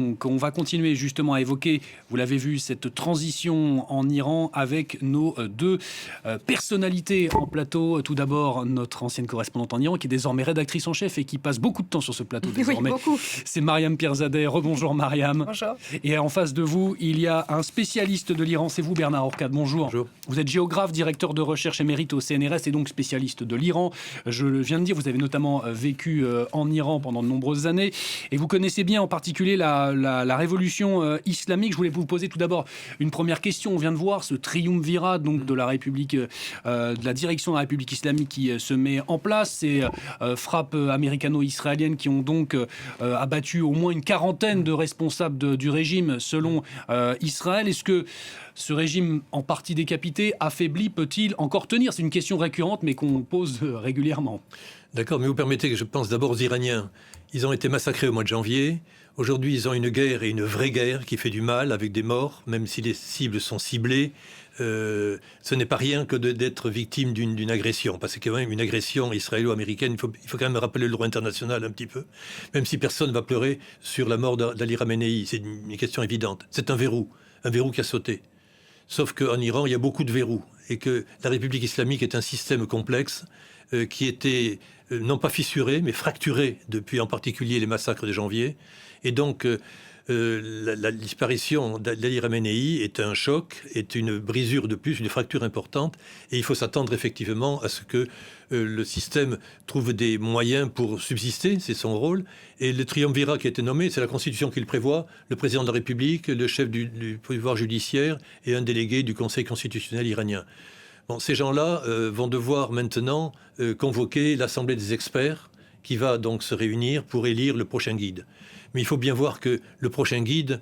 Donc on va continuer justement à évoquer, vous l'avez vu, cette transition en Iran avec nos deux personnalités en plateau. Tout d'abord, notre ancienne correspondante en Iran, qui est désormais rédactrice en chef et qui passe beaucoup de temps sur ce plateau désormais. Oui, beaucoup. C'est Mariam Pierzadeh. Rebonjour Mariam. Bonjour. Et en face de vous, il y a un spécialiste de l'Iran, c'est vous Bernard Orcade. Bonjour. Bonjour. Vous êtes géographe, directeur de recherche émérite au CNRS et donc spécialiste de l'Iran. Je viens de dire, vous avez notamment vécu en Iran pendant de nombreuses années et vous connaissez bien en particulier la révolution islamique. Je voulais vous poser tout d'abord une première question. On vient de voir ce triumvirat donc, de la République, de la direction de la République islamique qui se met en place. Ces frappes américano-israéliennes qui ont donc abattu au moins une quarantaine de responsables du régime selon Israël. Est-ce que ce régime en partie décapité, affaibli, peut-il encore tenir? C'est une question récurrente mais qu'on pose régulièrement. D'accord, mais vous permettez que je pense d'abord aux Iraniens. Ils ont été massacrés au mois de janvier. Aujourd'hui, ils ont une guerre et une vraie guerre qui fait du mal avec des morts, même si les cibles sont ciblées. Ce n'est pas rien que d'être victime d'une agression, parce que quand même une agression israélo-américaine, il faut quand même rappeler le droit international un petit peu, même si personne ne va pleurer sur la mort d'Ali Khamenei, c'est une question évidente. C'est un verrou qui a sauté. Sauf qu'en Iran, il y a beaucoup de verrous, et que la République islamique est un système complexe qui était non pas fissuré, mais fracturé depuis en particulier les massacres de janvier. Et donc, la disparition d'Ali Khamenei est un choc, est une brisure de plus, une fracture importante. Et il faut s'attendre effectivement à ce que le système trouve des moyens pour subsister, c'est son rôle. Et le triumvirat qui a été nommé, c'est la Constitution qui le prévoit, le président de la République, le chef du pouvoir judiciaire et un délégué du Conseil constitutionnel iranien. Bon, ces gens-là vont devoir maintenant convoquer l'Assemblée des experts qui va donc se réunir pour élire le prochain guide. Mais il faut bien voir que le prochain guide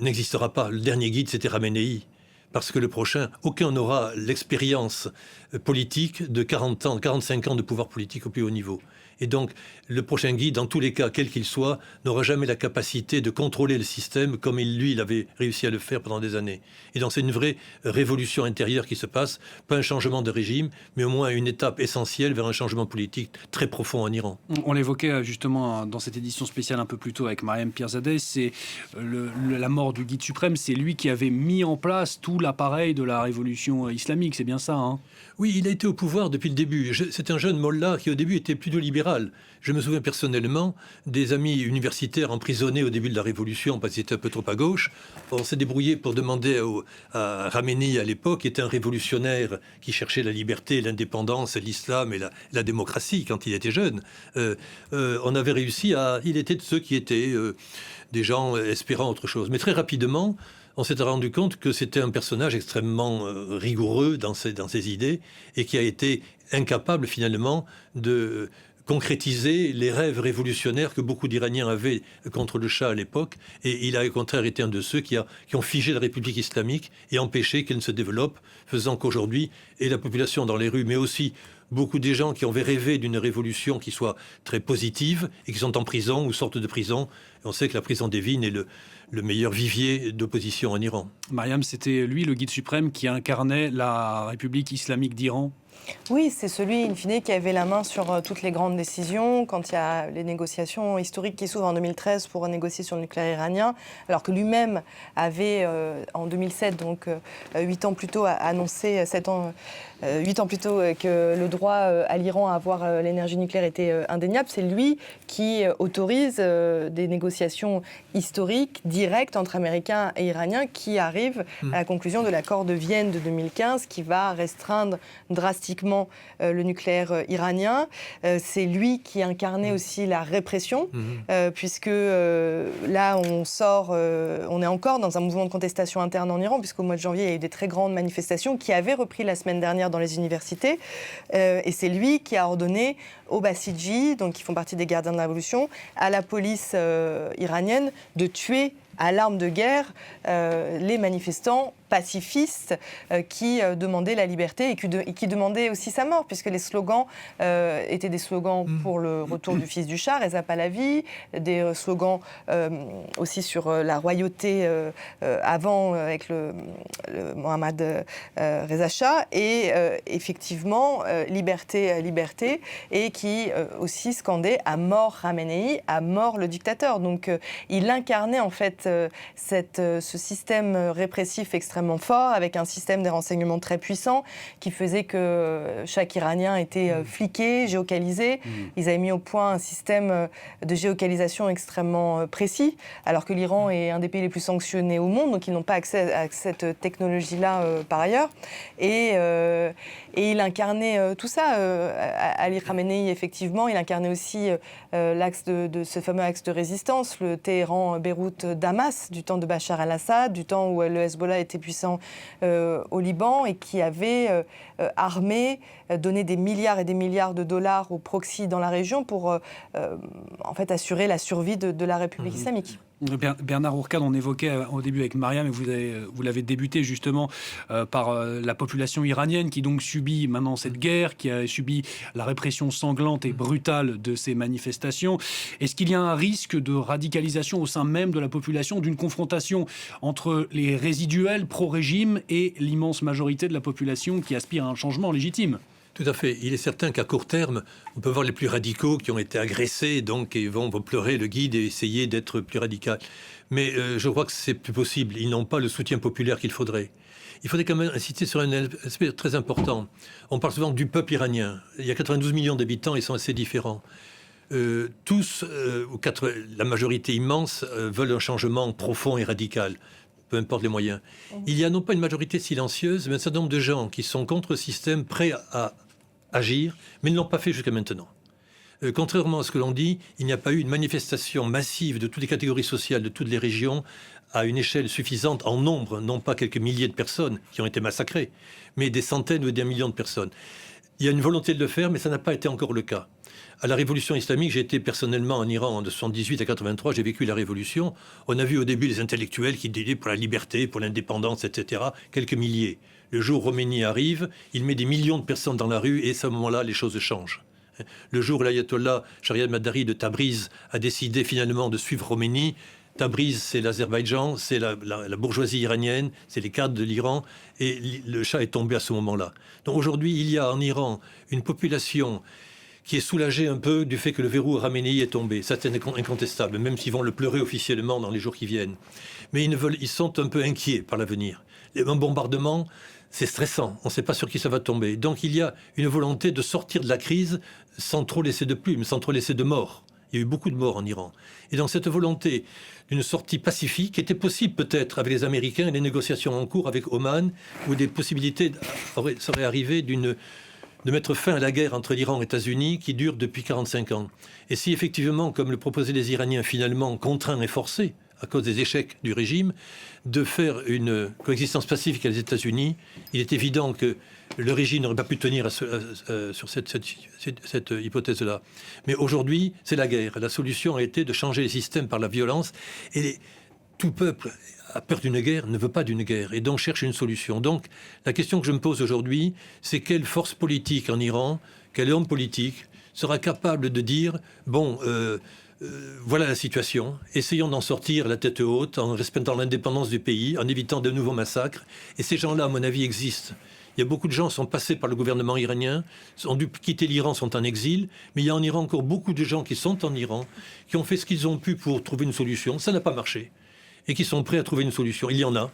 n'existera pas. Le dernier guide, c'était Khamenei. Parce que le prochain, aucun n'aura l'expérience politique de 40 ans, 45 ans de pouvoir politique au plus haut niveau. Et donc, le prochain guide, dans tous les cas, quel qu'il soit, n'aura jamais la capacité de contrôler le système comme il avait réussi à le faire pendant des années. Et donc, c'est une vraie révolution intérieure qui se passe, pas un changement de régime, mais au moins une étape essentielle vers un changement politique très profond en Iran. On l'évoquait justement dans cette édition spéciale un peu plus tôt avec Mariam Pierzadeh, c'est la mort du guide suprême, c'est lui qui avait mis en place tout l'appareil de la révolution islamique, c'est bien ça, hein? Oui, il a été au pouvoir depuis le début. C'est un jeune mollah qui au début était plutôt libéral. Je me souviens personnellement des amis universitaires emprisonnés au début de la Révolution parce qu'ils étaient un peu trop à gauche. On s'est débrouillé pour demander à Khamenei à l'époque, qui était un révolutionnaire qui cherchait la liberté, l'indépendance, l'islam et la démocratie quand il était jeune. On avait réussi à... Il était de ceux qui étaient des gens espérant autre chose. Mais très rapidement, on s'est rendu compte que c'était un personnage extrêmement rigoureux dans ses idées et qui a été incapable finalement de concrétiser les rêves révolutionnaires que beaucoup d'Iraniens avaient contre le Shah à l'époque. Et il a au contraire été un de ceux qui ont figé la République islamique et empêché qu'elle ne se développe, faisant qu'aujourd'hui, et la population dans les rues, mais aussi beaucoup des gens qui avaient rêvé d'une révolution qui soit très positive et qui sont en prison ou sortent de prison. Et on sait que la prison d'Evin est le meilleur vivier d'opposition en Iran. Mariam, c'était lui, le guide suprême, qui incarnait la République islamique d'Iran? Oui, c'est celui, in fine, qui avait la main sur toutes les grandes décisions quand il y a les négociations historiques qui s'ouvrent en 2013 pour négocier sur le nucléaire iranien, alors que lui-même avait, en 2007, donc 8 ans plus tôt, annoncé 8 ans plus tôt que le droit à l'Iran à avoir l'énergie nucléaire était indéniable. C'est lui qui autorise des négociations historiques directes entre Américains et Iraniens qui arrivent à la conclusion de l'accord de Vienne de 2015 qui va restreindre drastiquement le nucléaire iranien. C'est lui qui incarnait aussi la répression, puisque là, on est encore dans un mouvement de contestation interne en Iran, puisqu'au mois de janvier, il y a eu des très grandes manifestations qui avaient repris la semaine dernière dans les universités. Et c'est lui qui a ordonné aux Bassidji, donc qui font partie des gardiens de la révolution, à la police iranienne de tuer à l'arme de guerre les manifestants pacifistes qui demandaient la liberté et qui demandaient aussi sa mort, puisque les slogans étaient des slogans pour le retour du fils du Shah, Reza Pahlavi, des slogans aussi sur la royauté avant avec le Mohammad Reza Shah, et effectivement liberté, liberté, et qui aussi scandait à mort Khamenei, à mort le dictateur. Donc il incarnait en fait ce système répressif extrêmement fort, avec un système des renseignements très puissant qui faisait que chaque Iranien était fliqué, géocalisé. Ils avaient mis au point un système de géocalisation extrêmement précis, alors que l'Iran est un des pays les plus sanctionnés au monde, donc ils n'ont pas accès à cette technologie-là par ailleurs. Et il incarnait tout ça. Ali Khamenei, effectivement, il incarnait aussi l'axe de ce fameux axe de résistance, le Téhéran-Beyrouth-Damas, du temps de Bachar al-Assad, du temps où le Hezbollah était puissant au Liban, et qui avait armé, donné des milliards et des milliards de dollars aux proxys dans la région pour en fait assurer la survie de la République islamique. Bernard Hourcade, on évoquait au début avec Mariam, et vous l'avez débuté justement par la population iranienne qui donc subit maintenant cette guerre, qui a subi la répression sanglante et brutale de ces manifestations. Est-ce qu'il y a un risque de radicalisation au sein même de la population, d'une confrontation entre les résiduels pro-régime et l'immense majorité de la population qui aspire à un changement légitime ? Tout à fait. Il est certain qu'à court terme, on peut voir les plus radicaux qui ont été agressés, donc ils vont pleurer le guide et essayer d'être plus radicaux. Mais je crois que c'est plus possible. Ils n'ont pas le soutien populaire qu'il faudrait. Il faudrait quand même insister sur un aspect très important. On parle souvent du peuple iranien. Il y a 92 millions d'habitants, ils sont assez différents. Tous, la majorité immense, veulent un changement profond et radical. Peu importe les moyens. Il y a non pas une majorité silencieuse, mais un certain nombre de gens qui sont contre le système, prêts à agir, mais ne l'ont pas fait jusqu'à maintenant. Contrairement à ce que l'on dit, il n'y a pas eu une manifestation massive de toutes les catégories sociales, de toutes les régions, à une échelle suffisante en nombre, non pas quelques milliers de personnes qui ont été massacrées, mais des centaines ou des millions de personnes. Il y a une volonté de le faire, mais ça n'a pas été encore le cas. À la révolution islamique, j'ai été personnellement en Iran de 78 à 83, j'ai vécu la révolution. On a vu au début les intellectuels qui disaient pour la liberté, pour l'indépendance, etc., quelques milliers. Le jour où Khomeini arrive, il met des millions de personnes dans la rue et à ce moment-là, les choses changent. Le jour où l'ayatollah Shariat Madari de Tabriz a décidé finalement de suivre Khomeini, Tabriz, c'est l'Azerbaïdjan, c'est la bourgeoisie iranienne, c'est les cadres de l'Iran, et le Shah est tombé à ce moment-là. Donc aujourd'hui, il y a en Iran une population qui est soulagée un peu du fait que le verrou Khamenei est tombé. Ça, c'est incontestable, même s'ils vont le pleurer officiellement dans les jours qui viennent. Mais ils sont un peu inquiets par l'avenir. Un bombardement, c'est stressant. On ne sait pas sur qui ça va tomber. Donc il y a une volonté de sortir de la crise sans trop laisser de plumes, sans trop laisser de morts. Il y a eu beaucoup de morts en Iran. Et dans cette volonté d'une sortie pacifique, qui était possible peut-être avec les Américains et les négociations en cours avec Oman, où des possibilités seraient arrivées de mettre fin à la guerre entre l'Iran et les États-Unis qui dure depuis 45 ans. Et si effectivement, comme le proposaient les Iraniens, finalement contraints et forcés, à cause des échecs du régime, de faire une coexistence pacifique avec les États-Unis, il est évident que le régime n'aurait pas pu tenir sur cette hypothèse-là. Mais aujourd'hui, c'est la guerre. La solution a été de changer les systèmes par la violence. Et tout peuple a peur d'une guerre, ne veut pas d'une guerre, et donc cherche une solution. Donc, la question que je me pose aujourd'hui, c'est quelle force politique en Iran, quel homme politique sera capable de dire, bon, voilà la situation, essayons d'en sortir la tête haute, en respectant l'indépendance du pays, en évitant de nouveaux massacres. Et ces gens-là, à mon avis, existent. Il y a beaucoup de gens qui sont passés par le gouvernement iranien, ont dû quitter l'Iran, sont en exil, mais il y a en Iran encore beaucoup de gens qui sont en Iran, qui ont fait ce qu'ils ont pu pour trouver une solution. Ça n'a pas marché. Et qui sont prêts à trouver une solution. Il y en a.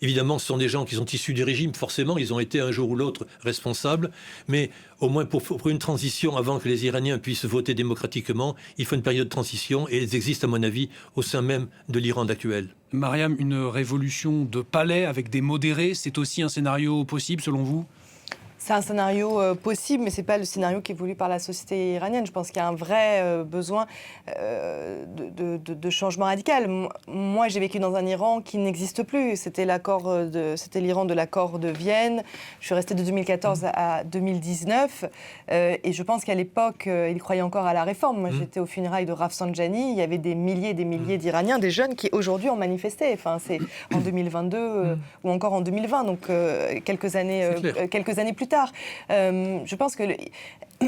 Évidemment, ce sont des gens qui sont issus du régime, forcément, ils ont été un jour ou l'autre responsables, mais au moins pour une transition, avant que les Iraniens puissent voter démocratiquement, il faut une période de transition, et elles existent, à mon avis, au sein même de l'Iran actuel. Mariam, une révolution de palais avec des modérés, c'est aussi un scénario possible, selon vous ? C'est un scénario possible, mais ce n'est pas le scénario qui est voulu par la société iranienne. Je pense qu'il y a un vrai besoin de changement radical. Moi, j'ai vécu dans un Iran qui n'existe plus. C'était l'Iran de l'accord de Vienne. Je suis restée de 2014 à 2019. Et je pense qu'à l'époque, ils croyaient encore à la réforme. Moi, j'étais aux funérailles de Rafsanjani. Il y avait des milliers et des milliers d'Iraniens, des jeunes qui aujourd'hui ont manifesté. Enfin, c'est en 2022 ou encore en 2020, donc quelques années plus tard. Je pense que,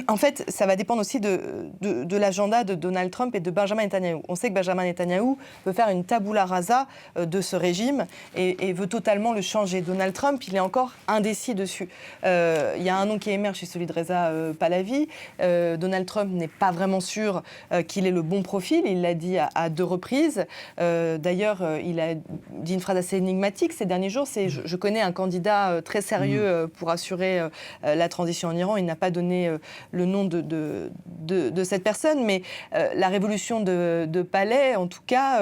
en fait, ça va dépendre aussi de l'agenda de Donald Trump et de Benjamin Netanyahou. On sait que Benjamin Netanyahou veut faire une tabula rasa de ce régime et veut totalement le changer. Donald Trump, il est encore indécis dessus. Il y a un nom qui émerge, c'est celui de Reza Pahlavi. Donald Trump n'est pas vraiment sûr qu'il ait le bon profil. Il l'a dit à 2 reprises. D'ailleurs, il a dit une phrase assez énigmatique ces derniers jours. C'est je connais un candidat très sérieux pour assurer la transition en Iran. Il n'a pas donné le nom de cette personne, mais la révolution de Palais, en tout cas,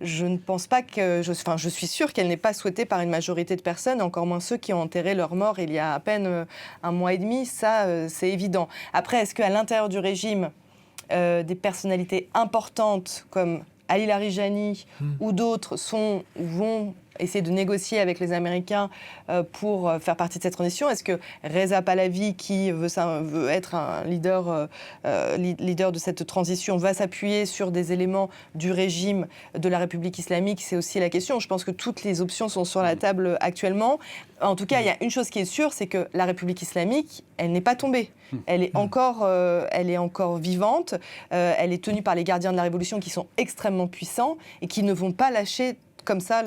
je ne pense pas que... je suis sûre qu'elle n'est pas souhaitée par une majorité de personnes, encore moins ceux qui ont enterré leur mort il y a à peine un mois et demi. Ça, c'est évident. Après, est-ce qu'à l'intérieur du régime, des personnalités importantes comme Ali Larijani ou d'autres vont essayer de négocier avec les Américains pour faire partie de cette transition? Est-ce que Reza Pahlavi, qui veut être un leader de cette transition, va s'appuyer sur des éléments du régime de la République islamique? C'est aussi la question. Je pense que toutes les options sont sur la table actuellement. En tout cas, il y a une chose qui est sûre, c'est que la République islamique, elle n'est pas tombée. Elle est encore vivante. Elle est tenue par les gardiens de la Révolution qui sont extrêmement puissants et qui ne vont pas lâcher comme ça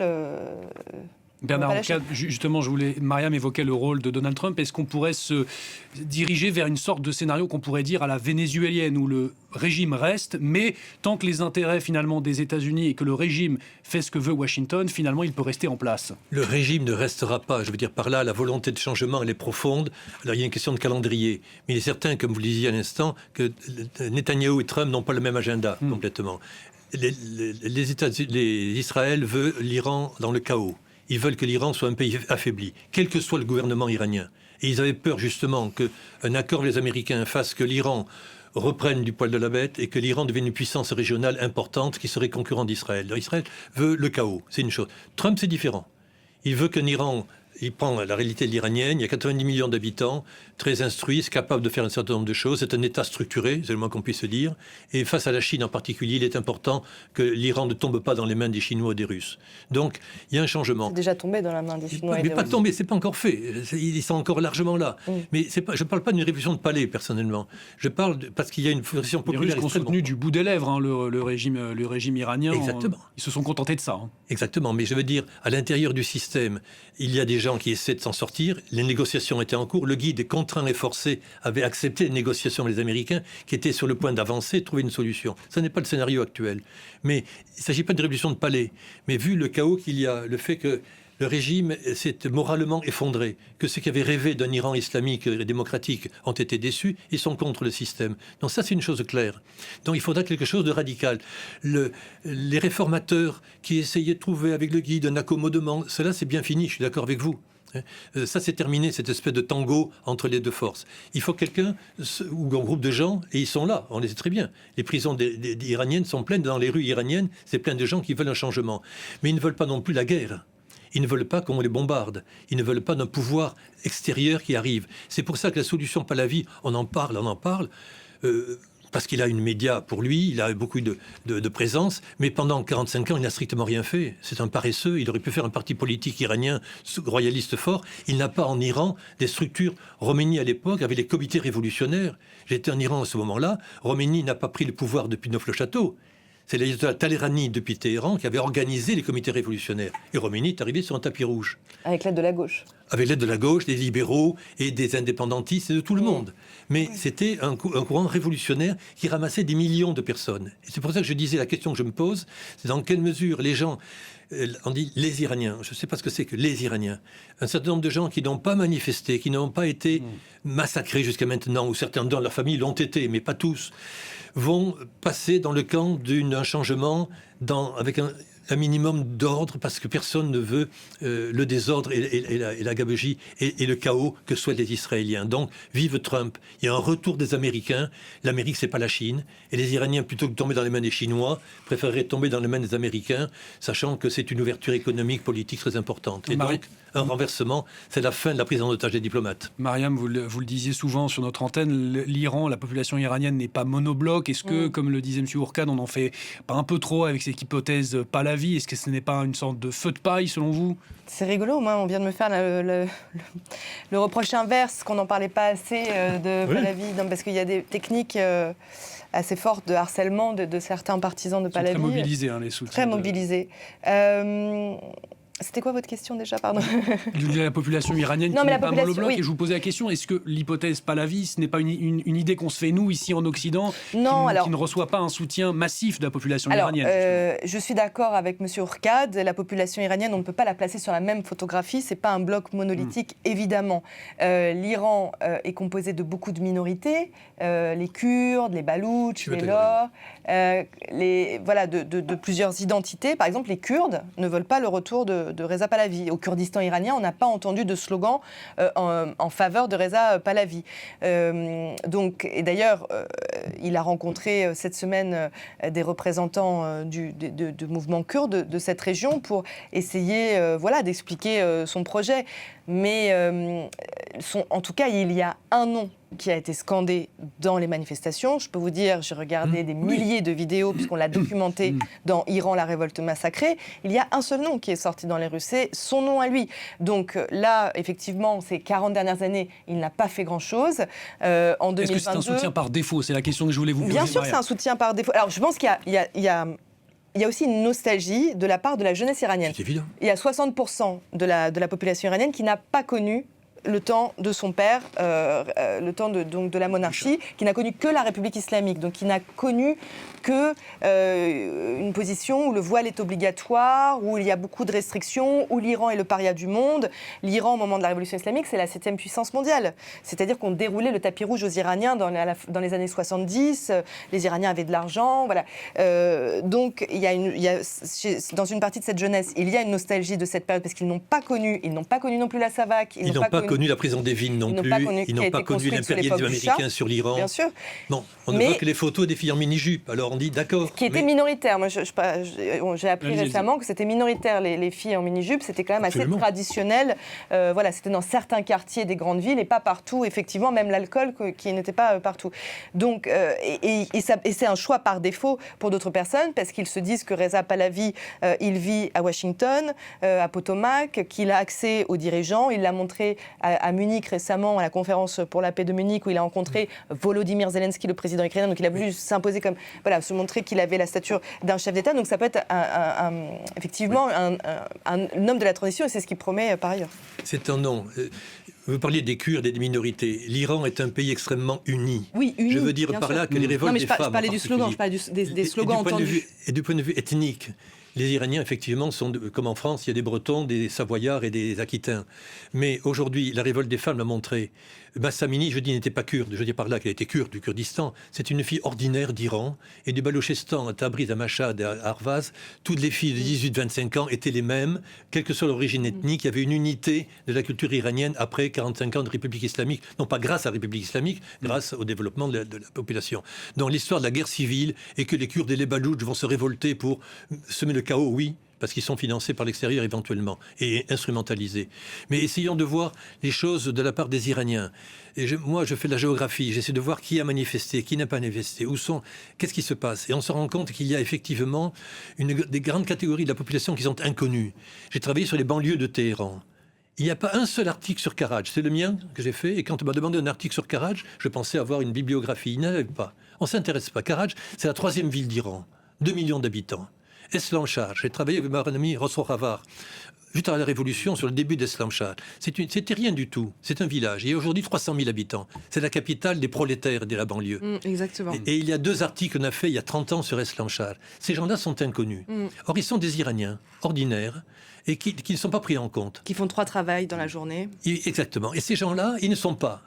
Bernard Ancade, justement, Mariam évoquait le rôle de Donald Trump. Est-ce qu'on pourrait se diriger vers une sorte de scénario qu'on pourrait dire à la vénézuélienne, où le régime reste, mais tant que les intérêts finalement des États-Unis et que le régime fait ce que veut Washington, finalement, il peut rester en place? Le régime ne restera pas. Je veux dire par là, la volonté de changement, elle est profonde. Alors, il y a une question de calendrier. Mais il est certain, comme vous le disiez à l'instant, que Netanyahou et Trump n'ont pas le même agenda, complètement. Israël veut l'Iran dans le chaos. Ils veulent que l'Iran soit un pays affaibli, quel que soit le gouvernement iranien. Et ils avaient peur justement qu'un accord avec les Américains fasse que l'Iran reprenne du poil de la bête et que l'Iran devienne une puissance régionale importante qui serait concurrent d'Israël. Alors, Israël veut le chaos, c'est une chose. Trump, c'est différent. Il veut qu'un Iran... Il prend la réalité de l'iranienne, il y a 90 millions d'habitants, très instruits, capable de faire un certain nombre de choses. C'est un État structuré, c'est le moins qu'on puisse dire. Et face à la Chine en particulier, il est important que l'Iran ne tombe pas dans les mains des Chinois et des Russes. Donc, il y a un changement. C'est déjà tombé dans la main des Chinois et des Russes. Mais pas tombé, c'est pas encore fait. Ils sont encore largement là. Mais je ne parle pas d'une révolution de palais, personnellement. Je parle parce qu'il y a une pression populaire. Les Russes ont soutenu du bout des lèvres le régime iranien. Exactement. Ils se sont contentés de ça. Exactement. Mais je veux dire, à l'intérieur du système, il y a des gens qui essaient de s'en sortir. Les négociations étaient en cours. Le guide contraint et forcé avait accepté les négociations avec les Américains qui étaient sur le point d'avancer et de trouver une solution. Ce n'est pas le scénario actuel. Mais il ne s'agit pas de révolution de palais. Mais vu le chaos qu'il y a, le fait que le régime s'est moralement effondré, que ceux qui avaient rêvé d'un Iran islamique et démocratique ont été déçus, ils sont contre le système. Donc ça, c'est une chose claire. Donc il faudra quelque chose de radical. Les réformateurs qui essayaient de trouver avec le guide un accommodement, cela c'est bien fini, je suis d'accord avec vous. Ça, c'est terminé, cette espèce de tango entre les deux forces. Il faut quelqu'un ou un groupe de gens, et ils sont là, on les sait très bien. Les prisons iraniennes sont pleines, dans les rues iraniennes, c'est plein de gens qui veulent un changement. Mais ils ne veulent pas non plus la guerre. Ils ne veulent pas qu'on les bombarde. Ils ne veulent pas d'un pouvoir extérieur qui arrive. C'est pour ça que la solution Pahlavi, on en parle, parce qu'il a une média pour lui, il a beaucoup de présence, mais pendant 45 ans, il n'a strictement rien fait. C'est un paresseux, il aurait pu faire un parti politique iranien royaliste fort. Il n'a pas en Iran des structures. Khomeini, à l'époque, avait les comités révolutionnaires. J'étais en Iran à ce moment-là. Khomeini n'a pas pris le pouvoir depuis Neuf-le-Château. C'est l'ayatollah Talleyrani depuis Téhéran qui avait organisé les comités révolutionnaires. Et Khomeini est arrivé sur un tapis rouge. Avec l'aide de la gauche. Avec l'aide de la gauche, des libéraux et des indépendantistes et de tout le monde. Mais c'était un courant révolutionnaire qui ramassait des millions de personnes. Et c'est pour ça que je disais, la question que je me pose, c'est dans quelle mesure les gens... On dit les Iraniens, je ne sais pas ce que c'est que les Iraniens. Un certain nombre de gens qui n'ont pas manifesté, qui n'ont pas été massacrés jusqu'à maintenant, ou certains dans leur famille l'ont été, mais pas tous, vont passer dans le camp d'un changement avec un minimum d'ordre, parce que personne ne veut le désordre et la gabegie et le chaos que souhaitent les Israéliens. Donc, vive Trump. Il y a un retour des Américains. L'Amérique, c'est pas la Chine. Et les Iraniens, plutôt que de tomber dans les mains des Chinois, préféreraient tomber dans les mains des Américains, sachant que c'est une ouverture économique, politique très importante. Et donc, un renversement, c'est la fin de la prise en otage des diplomates. Mariam, vous le disiez souvent sur notre antenne, l'Iran, la population iranienne n'est pas monobloc. Est-ce que, comme le disait M. Ourcade, on n'en fait pas un peu trop avec cette hypothèse Pahlavi? Est-ce que ce n'est pas une sorte de feu de paille, selon vous? C'est rigolo, moi, on vient de me faire le reproche inverse, qu'on n'en parlait pas assez de Pahlavi, parce qu'il y a des techniques assez fortes de harcèlement de certains partisans de Pahlavi. Très mobilisés, les soutiens. Très mobilisés. C'était quoi votre question déjà, pardon? La population iranienne qui n'est pas monobloc. Et je vous posais la question, est-ce que l'hypothèse Pahlavi, ce n'est pas une idée qu'on se fait, nous, ici en Occident, qui ne reçoit pas un soutien massif de la population iranienne? Je suis d'accord avec M. Ourcade. La population iranienne, on ne peut pas la placer sur la même photographie. Ce n'est pas un bloc monolithique, évidemment. L'Iran est composé de beaucoup de minorités, les Kurdes, les Baloutches, les Lors, de plusieurs identités. Par exemple, les Kurdes ne veulent pas le retour de Reza Pahlavi. Au Kurdistan iranien, on n'a pas entendu de slogan en faveur de Reza Pahlavi. Et d'ailleurs, il a rencontré cette semaine des représentants de mouvements kurdes de cette région pour essayer d'expliquer son projet. Mais en tout cas, il y a un nom qui a été scandé dans les manifestations. Je peux vous dire, j'ai regardé des milliers de vidéos, puisqu'on l'a documenté dans Iran, la révolte massacrée. Il y a un seul nom qui est sorti dans les rues, c'est son nom à lui. Donc là, effectivement, ces 40 dernières années, il n'a pas fait grand-chose. En 2022... Est-ce que c'est un soutien par défaut? C'est la question que je voulais vous poser. Bien sûr que c'est un soutien par défaut. Alors, je pense qu'il y a aussi une nostalgie de la part de la jeunesse iranienne. C'est évident. Il y a 60% de la population iranienne qui n'a pas connu le temps de son père, le temps de la monarchie, qui n'a connu que la République islamique, donc qui n'a connu que une position où le voile est obligatoire, où il y a beaucoup de restrictions, où l'Iran est le paria du monde. L'Iran, au moment de la Révolution islamique, c'est la 7e puissance mondiale. C'est-à-dire qu'on déroulait le tapis rouge aux Iraniens dans les années 70. Les Iraniens avaient de l'argent, voilà. Donc, dans une partie de cette jeunesse, il y a une nostalgie de cette période parce qu'ils n'ont pas connu non plus la Savak. Ils n'ont pas connu la prison d'Evin non plus. Ils n'ont pas connu l'impérialisme américain sur l'Iran. Bien sûr. Non, on ne voit que les photos des filles en mini-jupe. Alors on dit d'accord. Qui était minoritaire. Moi, j'ai appris récemment que c'était minoritaire, les filles en mini-jupe. C'était quand même assez traditionnel. C'était dans certains quartiers des grandes villes et pas partout, effectivement, même l'alcool qui n'était pas partout. Donc, c'est un choix par défaut pour d'autres personnes parce qu'ils se disent que Reza Pahlavi, il vit à Washington, à Potomac, qu'il a accès aux dirigeants. Il l'a montré à Munich récemment, à la conférence pour la paix de Munich, où il a rencontré Volodymyr Zelensky, le président ukrainien. Donc il a voulu s'imposer comme, se montrer qu'il avait la stature d'un chef d'État. Donc ça peut être effectivement un homme de la transition, et c'est ce qu'il promet par ailleurs. C'est un nom. Vous parliez des Kurdes et des minorités. L'Iran est un pays extrêmement uni. Oui, uni. Je veux dire par là que les révoltes des femmes... Je parlais du slogan, je parlais des slogans entendus. Et du point de vue ethnique, les Iraniens, effectivement, sont, comme en France, il y a des Bretons, des Savoyards et des Aquitains. Mais aujourd'hui, la révolte des femmes l'a montré. Mahsa Amini, je dis, n'était pas kurde. Je dis par là qu'elle était kurde, du Kurdistan. C'est une fille ordinaire d'Iran. Et du Balochestan à Tabriz, à Mashhad, à Arvaz, toutes les filles de 18-25 ans étaient les mêmes, quelle que soit l'origine ethnique. Il y avait une unité de la culture iranienne après 45 ans de République islamique. Non pas grâce à la République islamique, grâce au développement de la population. Donc l'histoire de la guerre civile et que les Kurdes et les Baloutches vont se révolter pour semer le chaos, oui, parce qu'ils sont financés par l'extérieur éventuellement et instrumentalisés. Mais essayons de voir les choses de la part des Iraniens. Et moi, je fais de la géographie, j'essaie de voir qui a manifesté, qui n'a pas manifesté, qu'est-ce qui se passe. Et on se rend compte qu'il y a effectivement des grandes catégories de la population qui sont inconnues. J'ai travaillé sur les banlieues de Téhéran. Il n'y a pas un seul article sur Karaj. C'est le mien que j'ai fait. Et quand on m'a demandé un article sur Karaj, je pensais avoir une bibliographie. Il n'y en avait pas. On ne s'intéresse pas. Karaj, c'est la 3e ville d'Iran. 2 millions d'habitants. Eslanchar, j'ai travaillé avec ma ami Rosso Ravar. juste à la Révolution, sur le début d'Eslamshah. C'était rien du tout. C'est un village. Il y a aujourd'hui 300 000 habitants. C'est la capitale des prolétaires de la banlieue. Exactement. Et il y a 2 articles qu'on a fait il y a 30 ans sur Eslamshah. Ces gens-là sont inconnus. Or, ils sont des Iraniens ordinaires et qui ne sont pas pris en compte. Qui font 3 travails dans la journée. Exactement. Et ces gens-là, ils ne sont pas.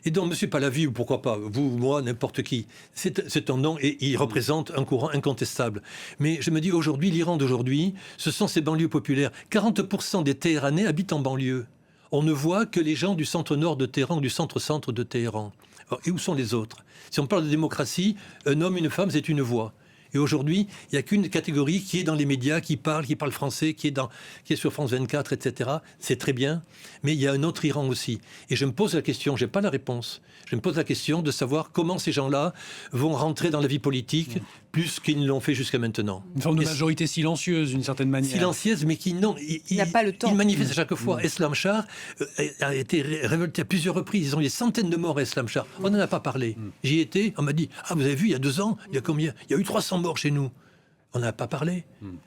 Et donc, M. Pahlavi, ou pourquoi pas, vous, moi, n'importe qui, c'est un nom et il représente un courant incontestable. Mais je me dis, aujourd'hui, l'Iran d'aujourd'hui, ce sont ces banlieues populaires. 40% des Téhéranais habitent en banlieue. On ne voit que les gens du centre-nord de Téhéran ou du centre-centre de Téhéran. Alors, et où sont les autres? Si on parle de démocratie, un homme, une femme, c'est une voix. Et aujourd'hui, il n'y a qu'une catégorie qui est dans les médias, qui parle français, qui est sur France 24, etc. C'est très bien, mais il y a un autre Iran aussi. Et je me pose la question, je n'ai pas la réponse, je me pose la question de savoir comment ces gens-là vont rentrer dans la vie politique plus qu'ils ne l'ont fait jusqu'à maintenant. Une forme de majorité silencieuse, d'une certaine manière. Silencieuse, mais qui, non, il n'a pas le temps. Ils manifestent à chaque fois. Eslamshah a été révolté à plusieurs reprises. Ils ont eu des centaines de morts à Eslamshah. On n'en a pas parlé. J'y étais, on m'a dit, ah, vous avez vu, il y a 2 ans, il y a combien? Il y a eu 300 morts chez nous. On n'en a pas parlé.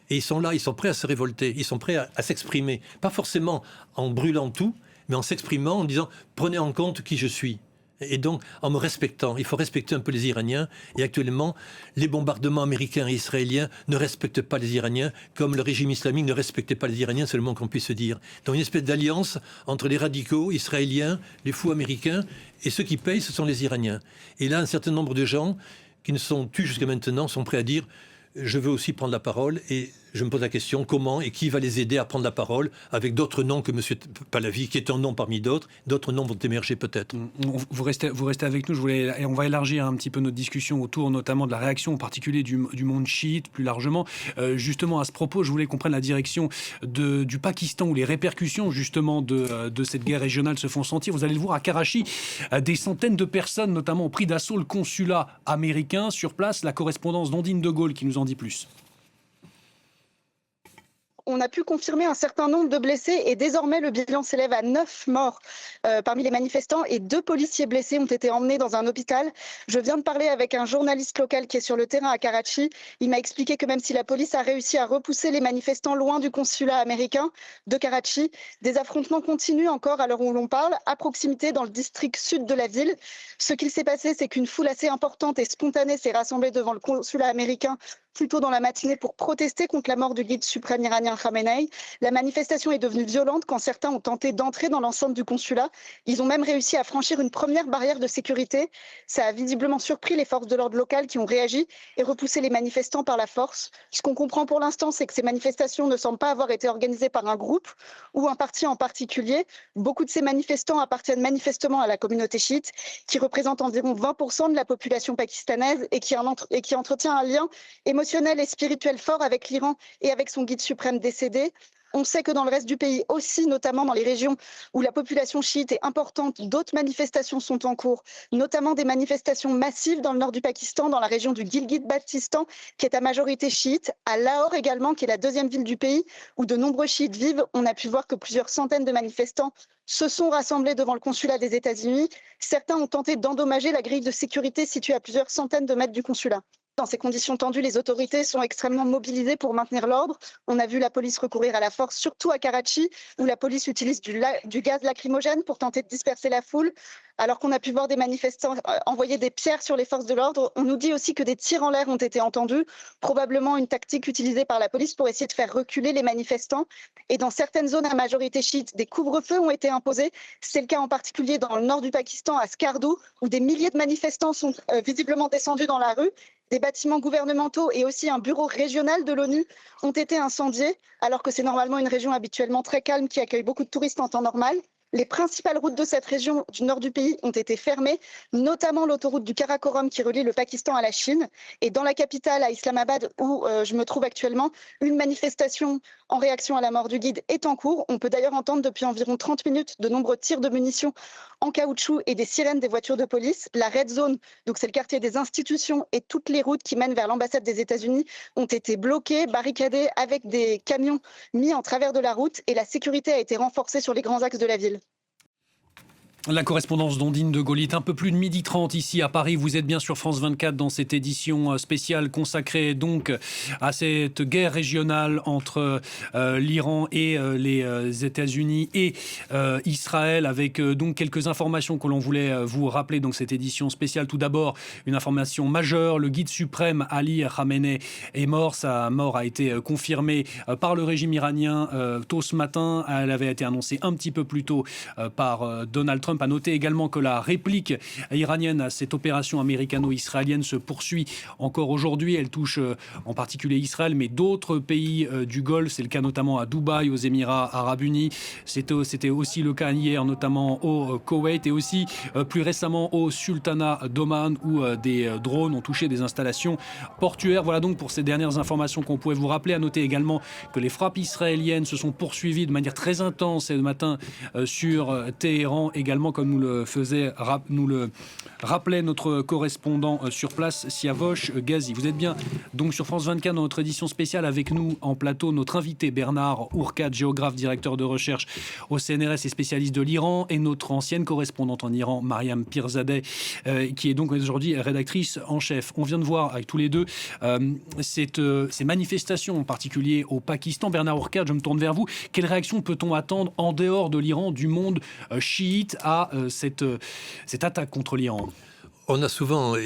Et ils sont là, ils sont prêts à se révolter, ils sont prêts à s'exprimer. Pas forcément en brûlant tout, mais en s'exprimant, en disant, prenez en compte qui je suis. Et donc, en me respectant, il faut respecter un peu les Iraniens. Et actuellement, les bombardements américains et israéliens ne respectent pas les Iraniens, comme le régime islamique ne respectait pas les Iraniens, c'est le moins qu'on puisse dire. Donc, une espèce d'alliance entre les radicaux israéliens, les fous américains, et ceux qui payent, ce sont les Iraniens. Et là, un certain nombre de gens qui ne sont tués jusqu'à maintenant sont prêts à dire « je veux aussi prendre la parole » et je me pose la question, comment et qui va les aider à prendre la parole avec d'autres noms que M. Pahlavi, qui est un nom parmi d'autres. D'autres noms vont émerger peut-être. Vous restez avec nous. On va élargir un petit peu notre discussion autour notamment de la réaction en particulier du monde chiite, plus largement. Justement, à ce propos, je voulais qu'on prenne la direction du Pakistan, où les répercussions justement de cette guerre régionale se font sentir. Vous allez le voir à Karachi, des centaines de personnes notamment ont pris d'assaut le consulat américain sur place. La correspondance d'Ondine de Gaulle qui nous en dit plus. On a pu confirmer un certain nombre de blessés et désormais le bilan s'élève à 9 morts parmi les manifestants et 2 policiers blessés ont été emmenés dans un hôpital. Je viens de parler avec un journaliste local qui est sur le terrain à Karachi. Il m'a expliqué que même si la police a réussi à repousser les manifestants loin du consulat américain de Karachi, des affrontements continuent encore à l'heure où l'on parle, à proximité dans le district sud de la ville. Ce qu'il s'est passé, c'est qu'une foule assez importante et spontanée s'est rassemblée devant le consulat américain plus tôt dans la matinée pour protester contre la mort du guide suprême iranien Khamenei. La manifestation est devenue violente quand certains ont tenté d'entrer dans l'enceinte du consulat. Ils ont même réussi à franchir une première barrière de sécurité. Ça a visiblement surpris les forces de l'ordre locales qui ont réagi et repoussé les manifestants par la force. Ce qu'on comprend pour l'instant, c'est que ces manifestations ne semblent pas avoir été organisées par un groupe ou un parti en particulier. Beaucoup de ces manifestants appartiennent manifestement à la communauté chiite, qui représente environ 20% de la population pakistanaise et qui entretient un lien émotionnel et spirituel fort avec l'Iran et avec son guide suprême décédé. On sait que dans le reste du pays aussi, notamment dans les régions où la population chiite est importante, d'autres manifestations sont en cours, notamment des manifestations massives dans le nord du Pakistan, dans la région du Gilgit-Baltistan, qui est à majorité chiite, à Lahore également, qui est la 2e ville du pays, où de nombreux chiites vivent. On a pu voir que plusieurs centaines de manifestants se sont rassemblés devant le consulat des États-Unis. Certains ont tenté d'endommager la grille de sécurité située à plusieurs centaines de mètres du consulat. Dans ces conditions tendues, les autorités sont extrêmement mobilisées pour maintenir l'ordre. On a vu la police recourir à la force, surtout à Karachi, où la police utilise du gaz lacrymogène pour tenter de disperser la foule. Alors qu'on a pu voir des manifestants envoyer des pierres sur les forces de l'ordre, on nous dit aussi que des tirs en l'air ont été entendus, probablement une tactique utilisée par la police pour essayer de faire reculer les manifestants. Et dans certaines zones à majorité chiite, des couvre-feux ont été imposés. C'est le cas en particulier dans le nord du Pakistan, à Skardu, où des milliers de manifestants sont visiblement descendus dans la rue. Des bâtiments gouvernementaux et aussi un bureau régional de l'ONU ont été incendiés, alors que c'est normalement une région habituellement très calme qui accueille beaucoup de touristes en temps normal. Les principales routes de cette région du nord du pays ont été fermées, notamment l'autoroute du Karakoram qui relie le Pakistan à la Chine. Et dans la capitale, à Islamabad, où je me trouve actuellement, une manifestation en réaction à la mort du guide est en cours. On peut d'ailleurs entendre depuis environ 30 minutes de nombreux tirs de munitions en caoutchouc et des sirènes des voitures de police. La Red Zone, donc c'est le quartier des institutions, et toutes les routes qui mènent vers l'ambassade des États-Unis ont été bloquées, barricadées avec des camions mis en travers de la route et la sécurité a été renforcée sur les grands axes de la ville. La correspondance d'Ondine de Gaulle est un peu plus de 12h30 ici à Paris. Vous êtes bien sur France 24 dans cette édition spéciale consacrée donc à cette guerre régionale entre l'Iran et les États-Unis et Israël, avec donc quelques informations que l'on voulait vous rappeler dans cette édition spéciale. Tout d'abord, une information majeure, le guide suprême Ali Khamenei est mort. Sa mort a été confirmée par le régime iranien tôt ce matin. Elle avait été annoncée un petit peu plus tôt par Donald Trump. A noté également que la réplique iranienne à cette opération américano-israélienne se poursuit encore aujourd'hui. Elle touche en particulier Israël, mais d'autres pays du Golfe. C'est le cas notamment à Dubaï, aux Émirats Arabes Unis. C'était aussi le cas hier, notamment au Koweït, et aussi plus récemment au Sultanat d'Oman, où des drones ont touché des installations portuaires. Voilà donc pour ces dernières informations qu'on pouvait vous rappeler. À noter également que les frappes israéliennes se sont poursuivies de manière très intense ce matin sur Téhéran également, comme nous le rappelait notre correspondant sur place, Siavosh Ghazi. Vous êtes bien donc sur France 24 dans notre édition spéciale. Avec nous en plateau notre invité Bernard Ourkad, géographe, directeur de recherche au CNRS et spécialiste de l'Iran, et notre ancienne correspondante en Iran, Mariam Pirzadeh, qui est donc aujourd'hui rédactrice en chef. On vient de voir avec tous les deux ces manifestations, en particulier au Pakistan. Bernard Ourkad, je me tourne vers vous. Quelle réaction peut-on attendre en dehors de l'Iran, du monde chiite, à cette attaque contre l'Iran? On a souvent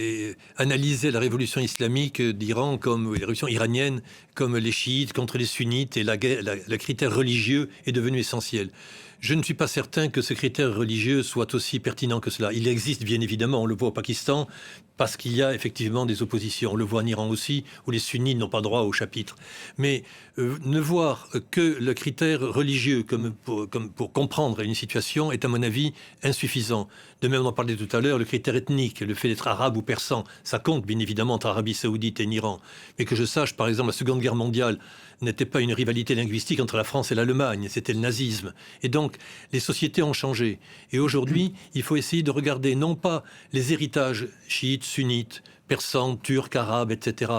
analysé la révolution islamique d'Iran comme la révolution iranienne, comme les chiites contre les sunnites, et le critère religieux est devenu essentiel. Je ne suis pas certain que ce critère religieux soit aussi pertinent que cela. Il existe bien évidemment, on le voit au Pakistan, parce qu'il y a effectivement des oppositions. On le voit en Iran aussi, où les sunnites n'ont pas droit au chapitre. Mais ne voir que le critère religieux comme pour comprendre une situation est à mon avis insuffisant. De même, on en parlait tout à l'heure, le critère ethnique, le fait d'être arabe ou persan, ça compte bien évidemment entre Arabie Saoudite et Iran. Mais que je sache, par exemple, la Seconde Guerre mondiale n'était pas une rivalité linguistique entre la France et l'Allemagne, c'était le nazisme. Et donc, les sociétés ont changé. Et aujourd'hui, il faut essayer de regarder non pas les héritages chiites, sunnites, persans, turcs, arabes, etc.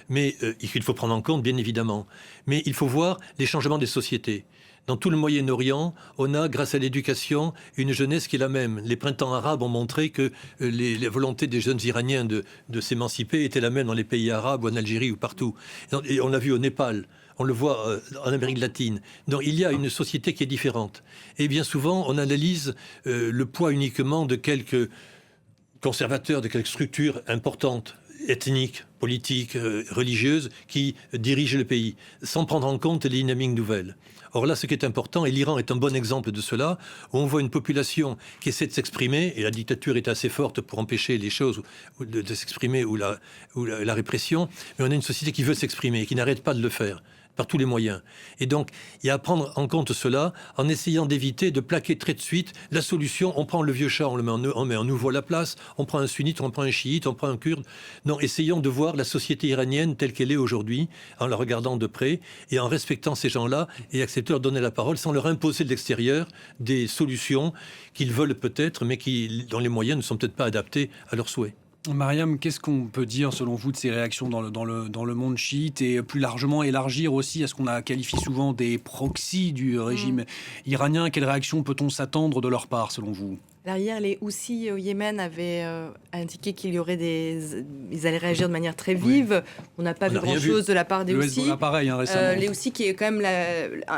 Mais il faut prendre en compte, bien évidemment. Mais il faut voir les changements des sociétés. Dans tout le Moyen-Orient, on a, grâce à l'éducation, une jeunesse qui est la même. Les printemps arabes ont montré que les volontés des jeunes Iraniens de s'émanciper étaient la même dans les pays arabes, ou en Algérie, ou partout. Et on l'a vu au Népal. On le voit en Amérique latine. Donc il y a une société qui est différente. Et bien souvent, on analyse le poids uniquement de quelques conservateurs, de quelques structures importantes, ethniques, politiques, religieuses, qui dirigent le pays, sans prendre en compte les dynamiques nouvelles. Or là, ce qui est important, et l'Iran est un bon exemple de cela, où on voit une population qui essaie de s'exprimer, et la dictature est assez forte pour empêcher les choses de s'exprimer, ou la répression, mais on a une société qui veut s'exprimer, et qui n'arrête pas de le faire par tous les moyens. Et donc, il y a à prendre en compte cela en essayant d'éviter de plaquer très de suite la solution. On prend le vieux chat, on met un nouveau à la place, on prend un sunnite, on prend un chiite, on prend un kurde. Non, essayons de voir la société iranienne telle qu'elle est aujourd'hui, en la regardant de près et en respectant ces gens-là et accepter de leur donner la parole sans leur imposer de l'extérieur des solutions qu'ils veulent peut-être, mais dont les moyens ne sont peut-être pas adaptés à leurs souhaits. Mariam, qu'est-ce qu'on peut dire selon vous de ces réactions dans le monde chiite, et plus largement élargir aussi à ce qu'on qualifie souvent des proxys du régime iranien? Quelle réaction peut-on s'attendre de leur part selon vous? Alors hier, les Houthis au Yémen avaient indiqué qu'il y aurait ils allaient réagir de manière très vive. On n'a pas vu grand-chose de la part des Houthis. Pareil, récemment. Les Houthis, qui est quand même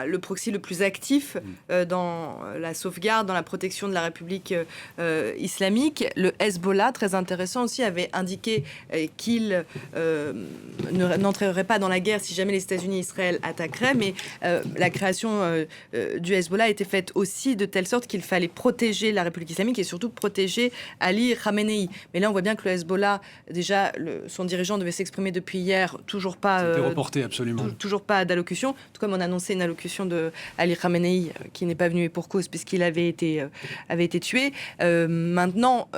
le proxy le plus actif dans la sauvegarde, dans la protection de la République islamique. Le Hezbollah, très intéressant aussi, avait indiqué qu'il n'entrerait pas dans la guerre si jamais les États-Unis et Israël attaqueraient. Mais la création du Hezbollah était faite aussi de telle sorte qu'il fallait protéger la République islamique et surtout protéger Ali Khamenei. Mais là, on voit bien que le Hezbollah, déjà, son dirigeant devait s'exprimer depuis hier, toujours pas... C'était reporté, absolument. Toujours pas d'allocution. Tout comme on a annoncé une allocution de Ali Khamenei, qui n'est pas venu pour cause puisqu'il avait été tué. Maintenant...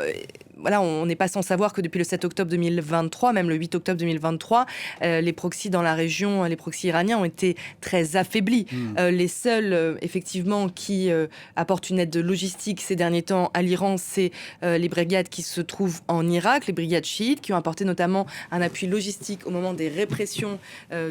Voilà, on n'est pas sans savoir que depuis le 7 octobre 2023, même le 8 octobre 2023, les proxys dans la région, les proxys iraniens ont été très affaiblis. Les seuls, effectivement, qui apportent une aide logistique ces derniers temps actuellement à l'Iran, c'est les brigades qui se trouvent en Irak, les brigades chiites, qui ont apporté notamment un appui logistique au moment des répressions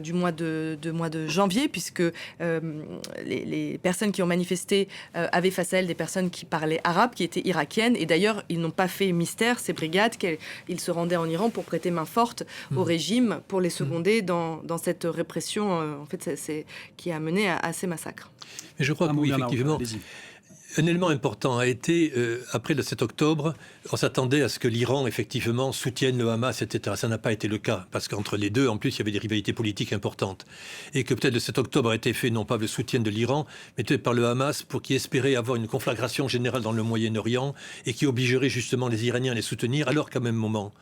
du mois de janvier, puisque les personnes qui ont manifesté avaient face à elles des personnes qui parlaient arabe, qui étaient irakiennes. Et d'ailleurs, ils n'ont pas fait mystère, ces brigades, qu'ils se rendaient en Iran pour prêter main forte au régime, pour les seconder dans cette répression en fait, qui a mené à ces massacres. Mais je crois que oui, effectivement, un élément important a été, après le 7 octobre, on s'attendait à ce que l'Iran, effectivement, soutienne le Hamas, etc. Ça n'a pas été le cas, parce qu'entre les deux, en plus, il y avait des rivalités politiques importantes. Et que peut-être le 7 octobre a été fait, non pas le soutien de l'Iran, mais peut-être par le Hamas, pour qui espérait avoir une conflagration générale dans le Moyen-Orient, et qui obligerait justement les Iraniens à les soutenir, alors qu'à même moment,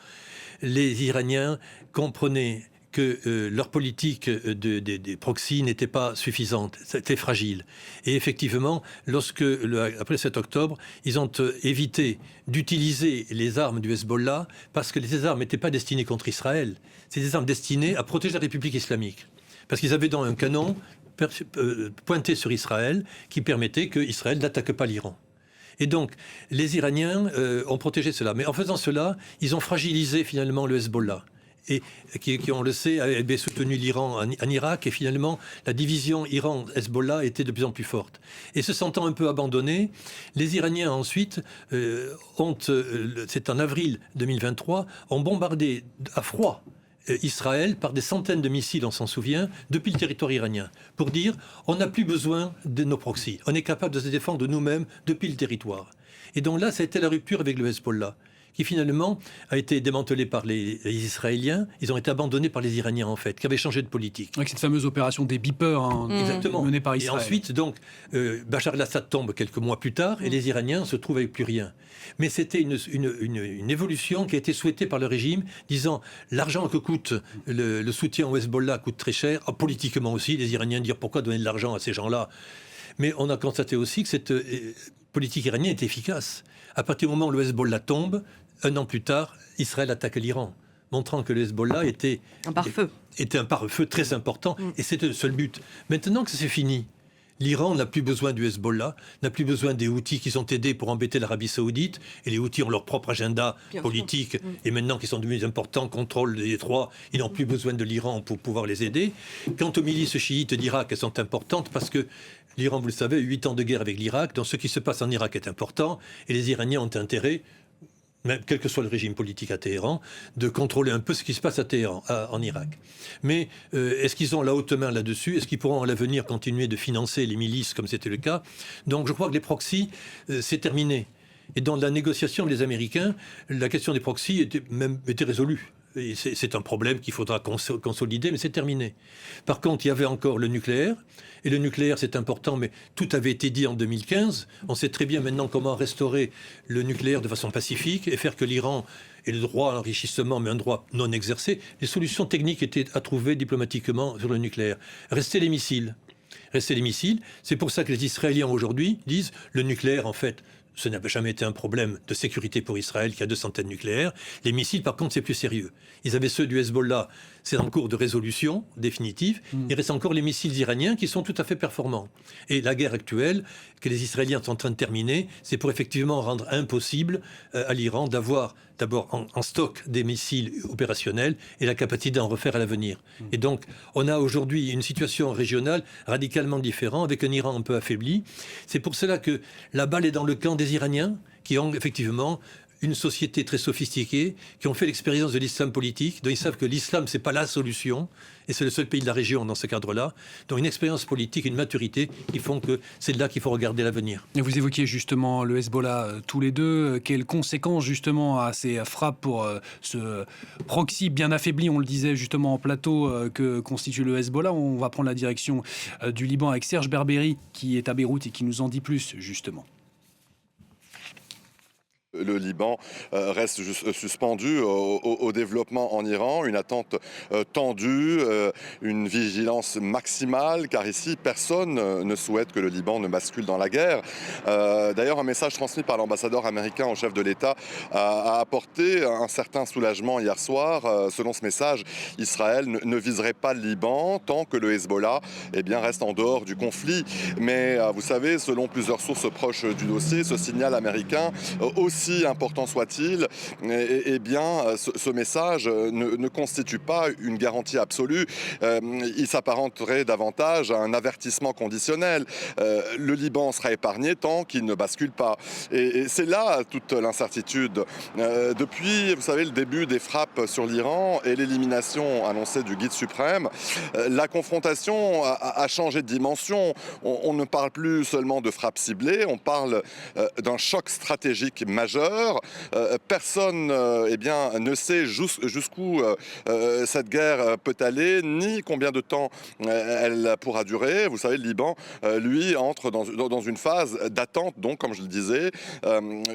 les Iraniens comprenaient que leur politique des proxys n'était pas suffisante, c'était fragile. Et effectivement, après le 7 octobre, ils ont évité d'utiliser les armes du Hezbollah parce que les armes n'étaient pas destinées contre Israël. C'est des armes destinées à protéger la République islamique. Parce qu'ils avaient dans un canon pointé sur Israël qui permettait qu'Israël n'attaque pas l'Iran. Et donc, les Iraniens ont protégé cela. Mais en faisant cela, ils ont fragilisé finalement le Hezbollah. Et qui, on le sait, avait soutenu l'Iran en Irak. Et finalement, la division Iran-Hezbollah était de plus en plus forte. Et se sentant un peu abandonnés, les Iraniens ensuite, c'est en avril 2023, ont bombardé à froid Israël par des centaines de missiles, on s'en souvient, depuis le territoire iranien, pour dire on n'a plus besoin de nos proxys. On est capable de se défendre de nous-mêmes depuis le territoire. Et donc là, ça a été la rupture avec le Hezbollah, qui finalement a été démantelé par les Israéliens. Ils ont été abandonnés par les Iraniens, en fait, qui avaient changé de politique. Avec cette fameuse opération des beepers Exactement. menée par Israël. Et ensuite, donc, Bachar el-Assad tombe quelques mois plus tard et les Iraniens se trouvent avec plus rien. Mais c'était une évolution qui a été souhaitée par le régime, disant l'argent que coûte le soutien au Hezbollah coûte très cher, politiquement aussi. Les Iraniens disent pourquoi donner de l'argent à ces gens-là. Mais on a constaté aussi que cette politique iranienne est efficace. À partir du moment où le Hezbollah tombe, un an plus tard, Israël attaque l'Iran, montrant que le Hezbollah était un pare-feu très important, et c'était le seul but. Maintenant que c'est fini, l'Iran n'a plus besoin du Hezbollah, n'a plus besoin des Houthis qui sont aidés pour embêter l'Arabie Saoudite, et les Houthis ont leur propre agenda politique, et maintenant qu'ils sont devenus importants, contrôlent les détroits, ils n'ont plus besoin de l'Iran pour pouvoir les aider. Quant aux milices chiites d'Irak, elles sont importantes parce que l'Iran, vous le savez, a eu 8 ans de guerre avec l'Irak, donc ce qui se passe en Irak est important, et les Iraniens ont intérêt, même quel que soit le régime politique à Téhéran, de contrôler un peu ce qui se passe à Téhéran, en Irak. Mais est-ce qu'ils ont la haute main là-dessus? Est-ce qu'ils pourront à l'avenir continuer de financer les milices comme c'était le cas? Donc je crois que les proxys, c'est terminé. Et dans la négociation des Américains, la question des proxys était résolue. Et c'est un problème qu'il faudra consolider, mais c'est terminé. Par contre, il y avait encore le nucléaire. Et le nucléaire, c'est important, mais tout avait été dit en 2015. On sait très bien maintenant comment restaurer le nucléaire de façon pacifique et faire que l'Iran ait le droit à l'enrichissement, mais un droit non exercé. Les solutions techniques étaient à trouver diplomatiquement sur le nucléaire. Rester les missiles. C'est pour ça que les Israéliens aujourd'hui disent le nucléaire, en fait, ce n'a jamais été un problème de sécurité pour Israël qui a 2 antennes nucléaires. Les missiles, par contre, c'est plus sérieux. Ils avaient ceux du Hezbollah, c'est en cours de résolution définitive. Il reste encore les missiles iraniens qui sont tout à fait performants. Et la guerre actuelle que les Israéliens sont en train de terminer, c'est pour effectivement rendre impossible à l'Iran d'avoir d'abord en stock des missiles opérationnels et la capacité d'en refaire à l'avenir. Et donc, on a aujourd'hui une situation régionale radicalement différente, avec un Iran un peu affaibli. C'est pour cela que la balle est dans le camp des Iraniens, qui ont effectivement une société très sophistiquée, qui ont fait l'expérience de l'islam politique, dont ils savent que l'islam, c'est pas la solution, et c'est le seul pays de la région dans ce cadre-là. Donc une expérience politique, une maturité qui font que c'est de là qu'il faut regarder l'avenir. Et vous évoquiez justement le Hezbollah tous les deux. Quelles conséquences justement à ces frappes pour ce proxy bien affaibli, on le disait justement en plateau, que constitue le Hezbollah? On va prendre la direction du Liban avec Serge Berberi qui est à Beyrouth et qui nous en dit plus justement. Le Liban reste suspendu au développement en Iran, une attente tendue, une vigilance maximale, car ici, personne ne souhaite que le Liban ne bascule dans la guerre. D'ailleurs, un message transmis par l'ambassadeur américain au chef de l'État a apporté un certain soulagement hier soir. Selon ce message, Israël ne viserait pas le Liban tant que le Hezbollah reste en dehors du conflit. Mais vous savez, selon plusieurs sources proches du dossier, ce signal américain, aussi important soit-il, ce message ne constitue pas une garantie absolue. Il s'apparenterait davantage à un avertissement conditionnel. Le Liban sera épargné tant qu'il ne bascule pas. Et c'est là toute l'incertitude. Depuis, vous savez, le début des frappes sur l'Iran et l'élimination annoncée du guide suprême, la confrontation a changé de dimension. On ne parle plus seulement de frappes ciblées, on parle d'un choc stratégique majeur. Personne ne sait jusqu'où cette guerre peut aller, ni combien de temps elle pourra durer. Vous savez, le Liban, lui, entre dans une phase d'attente, donc, comme je le disais,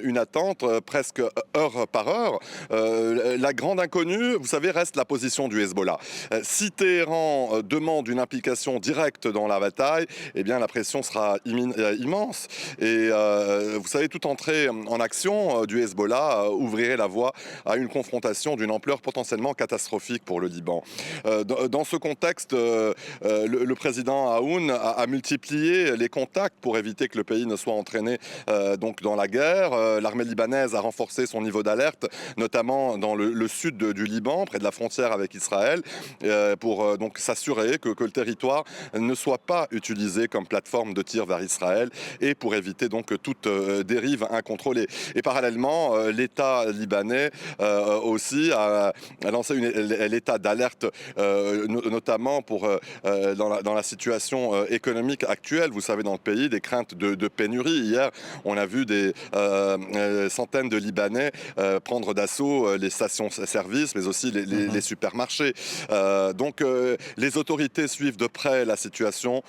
une attente presque heure par heure. La grande inconnue, vous savez, reste la position du Hezbollah. Si Téhéran demande une implication directe dans la bataille, la pression sera immense. Et vous savez, toute entrée en action du Hezbollah ouvrirait la voie à une confrontation d'une ampleur potentiellement catastrophique pour le Liban. Dans ce contexte, le président Aoun a multiplié les contacts pour éviter que le pays ne soit entraîné dans la guerre. L'armée libanaise a renforcé son niveau d'alerte, notamment dans le sud du Liban, près de la frontière avec Israël, pour s'assurer que le territoire ne soit pas utilisé comme plateforme de tir vers Israël et pour éviter toute dérive incontrôlée. Et parallèlement, l'État libanais aussi a lancé l'état d'alerte, notamment dans la situation économique actuelle. Vous savez, dans le pays, des craintes de pénurie. Hier, on a vu des centaines de Libanais prendre d'assaut les stations-service, mais aussi les supermarchés. Donc, les autorités suivent de près la situation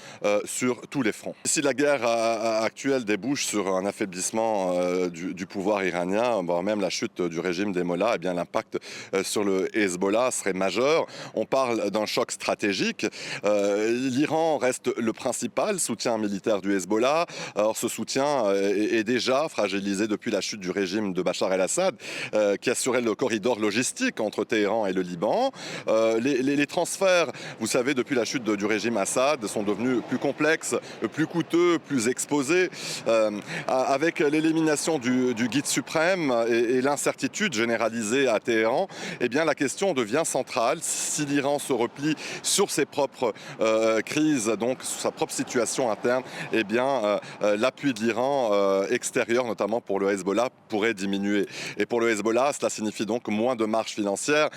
sur tous les fronts. Si la guerre actuelle débouche sur un affaiblissement du pouvoir iranien, voire même la chute du régime des mollahs, l'impact sur le Hezbollah serait majeur. On parle d'un choc stratégique. L'Iran reste le principal soutien militaire du Hezbollah. Or, ce soutien est déjà fragilisé depuis la chute du régime de Bachar el-Assad, qui assurait le corridor logistique entre Téhéran et le Liban. Les transferts, vous savez, depuis la chute du régime Assad, sont devenus plus complexes, plus coûteux, plus exposés. Avec l'élimination du guide suprême et l'incertitude généralisée à Téhéran, la question devient centrale. Si l'Iran se replie sur ses propres crises, donc sur sa propre situation interne, l'appui de l'Iran extérieur, notamment pour le Hezbollah, pourrait diminuer. Et pour le Hezbollah, cela signifie donc moins de marge financière,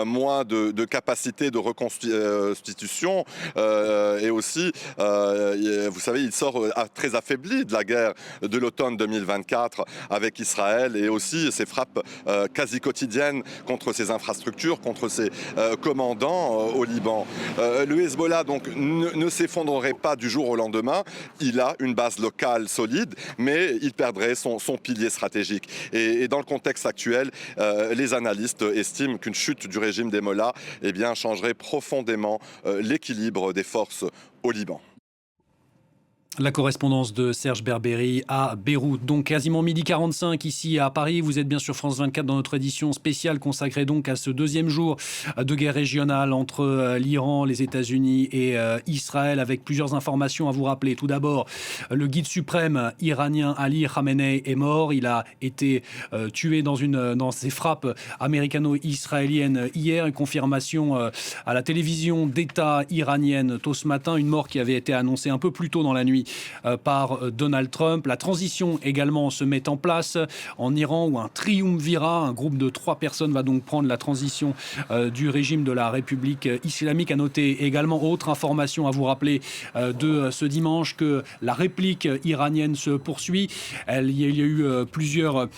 moins de capacité de reconstitution et aussi, vous savez, il sort très affaibli de la guerre de l'automne 2024 avec Israël et aussi ses frappes quasi quotidiennes contre ses infrastructures, contre ses commandants au Liban. Le Hezbollah donc ne s'effondrerait pas du jour au lendemain. Il a une base locale solide, mais il perdrait son pilier stratégique. Et dans le contexte actuel, les analystes estiment qu'une chute du régime des mollahs changerait profondément l'équilibre des forces au Liban. La correspondance de Serge Berberi à Beyrouth. Donc quasiment 12h45 ici à Paris. Vous êtes bien sur France 24 dans notre édition spéciale consacrée donc à ce deuxième jour de guerre régionale entre l'Iran, les États-Unis et Israël, avec plusieurs informations à vous rappeler. Tout d'abord, le guide suprême iranien Ali Khamenei est mort. Il a été tué dans ses frappes américano-israéliennes hier. Une confirmation à la télévision d'État iranienne tôt ce matin. Une mort qui avait été annoncée un peu plus tôt dans la nuit par Donald Trump. La transition également se met en place en Iran où un triumvirat, un groupe de 3 personnes va donc prendre la transition du régime de la République islamique. À noter également, autre information à vous rappeler de ce dimanche, que la réplique iranienne se poursuit. Il y a eu plusieurs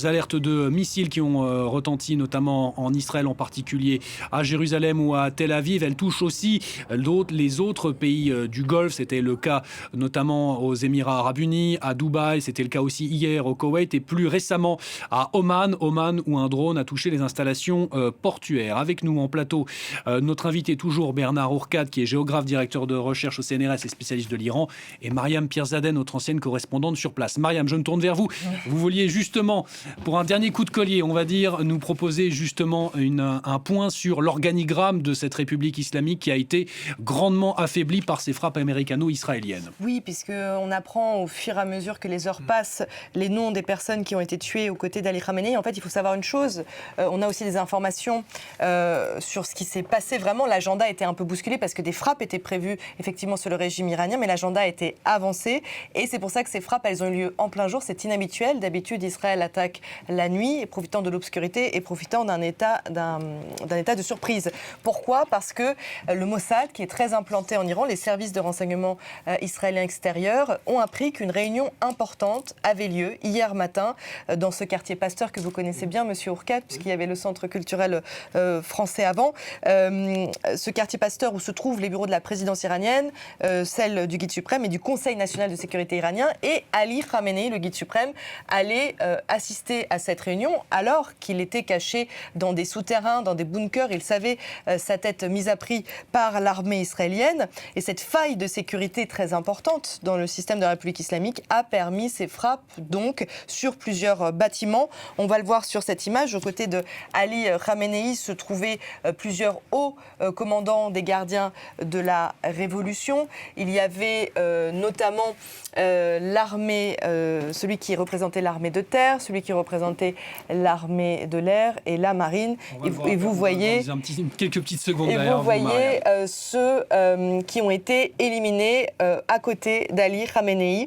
alertes de missiles qui ont retenti notamment en Israël, en particulier à Jérusalem ou à Tel Aviv. Elle touche aussi les autres pays du Golfe. C'était le cas notamment notamment aux Émirats Arabes Unis, à Dubaï, c'était le cas aussi hier au Koweït et plus récemment à Oman, où un drone a touché les installations portuaires. Avec nous en plateau, notre invité toujours Bernard Ourcade, qui est géographe, directeur de recherche au CNRS et spécialiste de l'Iran, et Mariam Pirzadeh, notre ancienne correspondante sur place. Mariam, je me tourne vers vous. Vous vouliez justement, pour un dernier coup de collier, on va dire, nous proposer justement un point sur l'organigramme de cette République islamique qui a été grandement affaiblie par ces frappes américano-israéliennes. Oui, puisqu'on apprend au fur et à mesure que les heures passent les noms des personnes qui ont été tuées aux côtés d'Ali Khamenei. En fait, il faut savoir une chose, on a aussi des informations sur ce qui s'est passé. Vraiment, l'agenda était un peu bousculé parce que des frappes étaient prévues effectivement sur le régime iranien, mais l'agenda a été avancé et c'est pour ça que ces frappes, elles ont eu lieu en plein jour. C'est inhabituel. D'habitude, Israël attaque la nuit, profitant de l'obscurité et profitant d'un état de surprise. Pourquoi ? Parce que le Mossad, qui est très implanté en Iran, les services de renseignement israéliens extérieurs, ont appris qu'une réunion importante avait lieu hier matin dans ce quartier Pasteur que vous connaissez bien, monsieur Ourcade, puisqu'il y avait le centre culturel français avant. Ce quartier Pasteur où se trouvent les bureaux de la présidence iranienne, celle du guide suprême et du Conseil national de sécurité iranien, et Ali Khamenei, le guide suprême, allait assister à cette réunion alors qu'il était caché dans des souterrains, dans des bunkers. Il savait sa tête mise à prix par l'armée israélienne. Et cette faille de sécurité très importante dans le système de la République islamique a permis ces frappes donc sur plusieurs bâtiments. On va le voir sur cette image. Aux côtés de Ali Khamenei se trouvaient plusieurs hauts commandants des gardiens de la Révolution. Il y avait notamment l'armée, celui qui représentait l'armée de terre, celui qui représentait l'armée de l'air et la marine. Et vous voyez quelques petites secondes et derrière vous voyez ceux qui ont été éliminés à côté d'Ali Khamenei.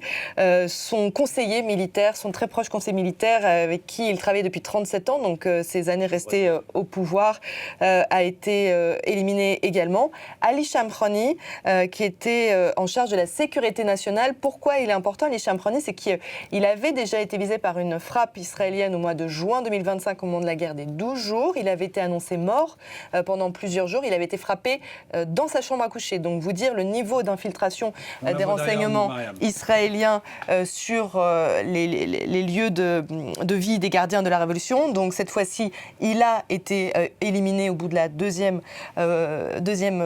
Son conseiller militaire, son très proche conseiller militaire avec qui il travaillait depuis 37 ans, donc ces années restées au pouvoir, a été éliminé également. Ali Shamkhani, qui était en charge de la sécurité nationale. Pourquoi il est important, Ali Shamkhani ? C'est qu'il avait déjà été visé par une frappe israélienne au mois de juin 2025 au moment de la guerre des 12 jours. Il avait été annoncé mort pendant plusieurs jours. Il avait été frappé dans sa chambre à coucher. Donc vous dire le niveau d'infiltration des renseignements israéliens sur les lieux de vie des gardiens de la Révolution. Donc cette fois-ci, il a été éliminé au bout de la deuxième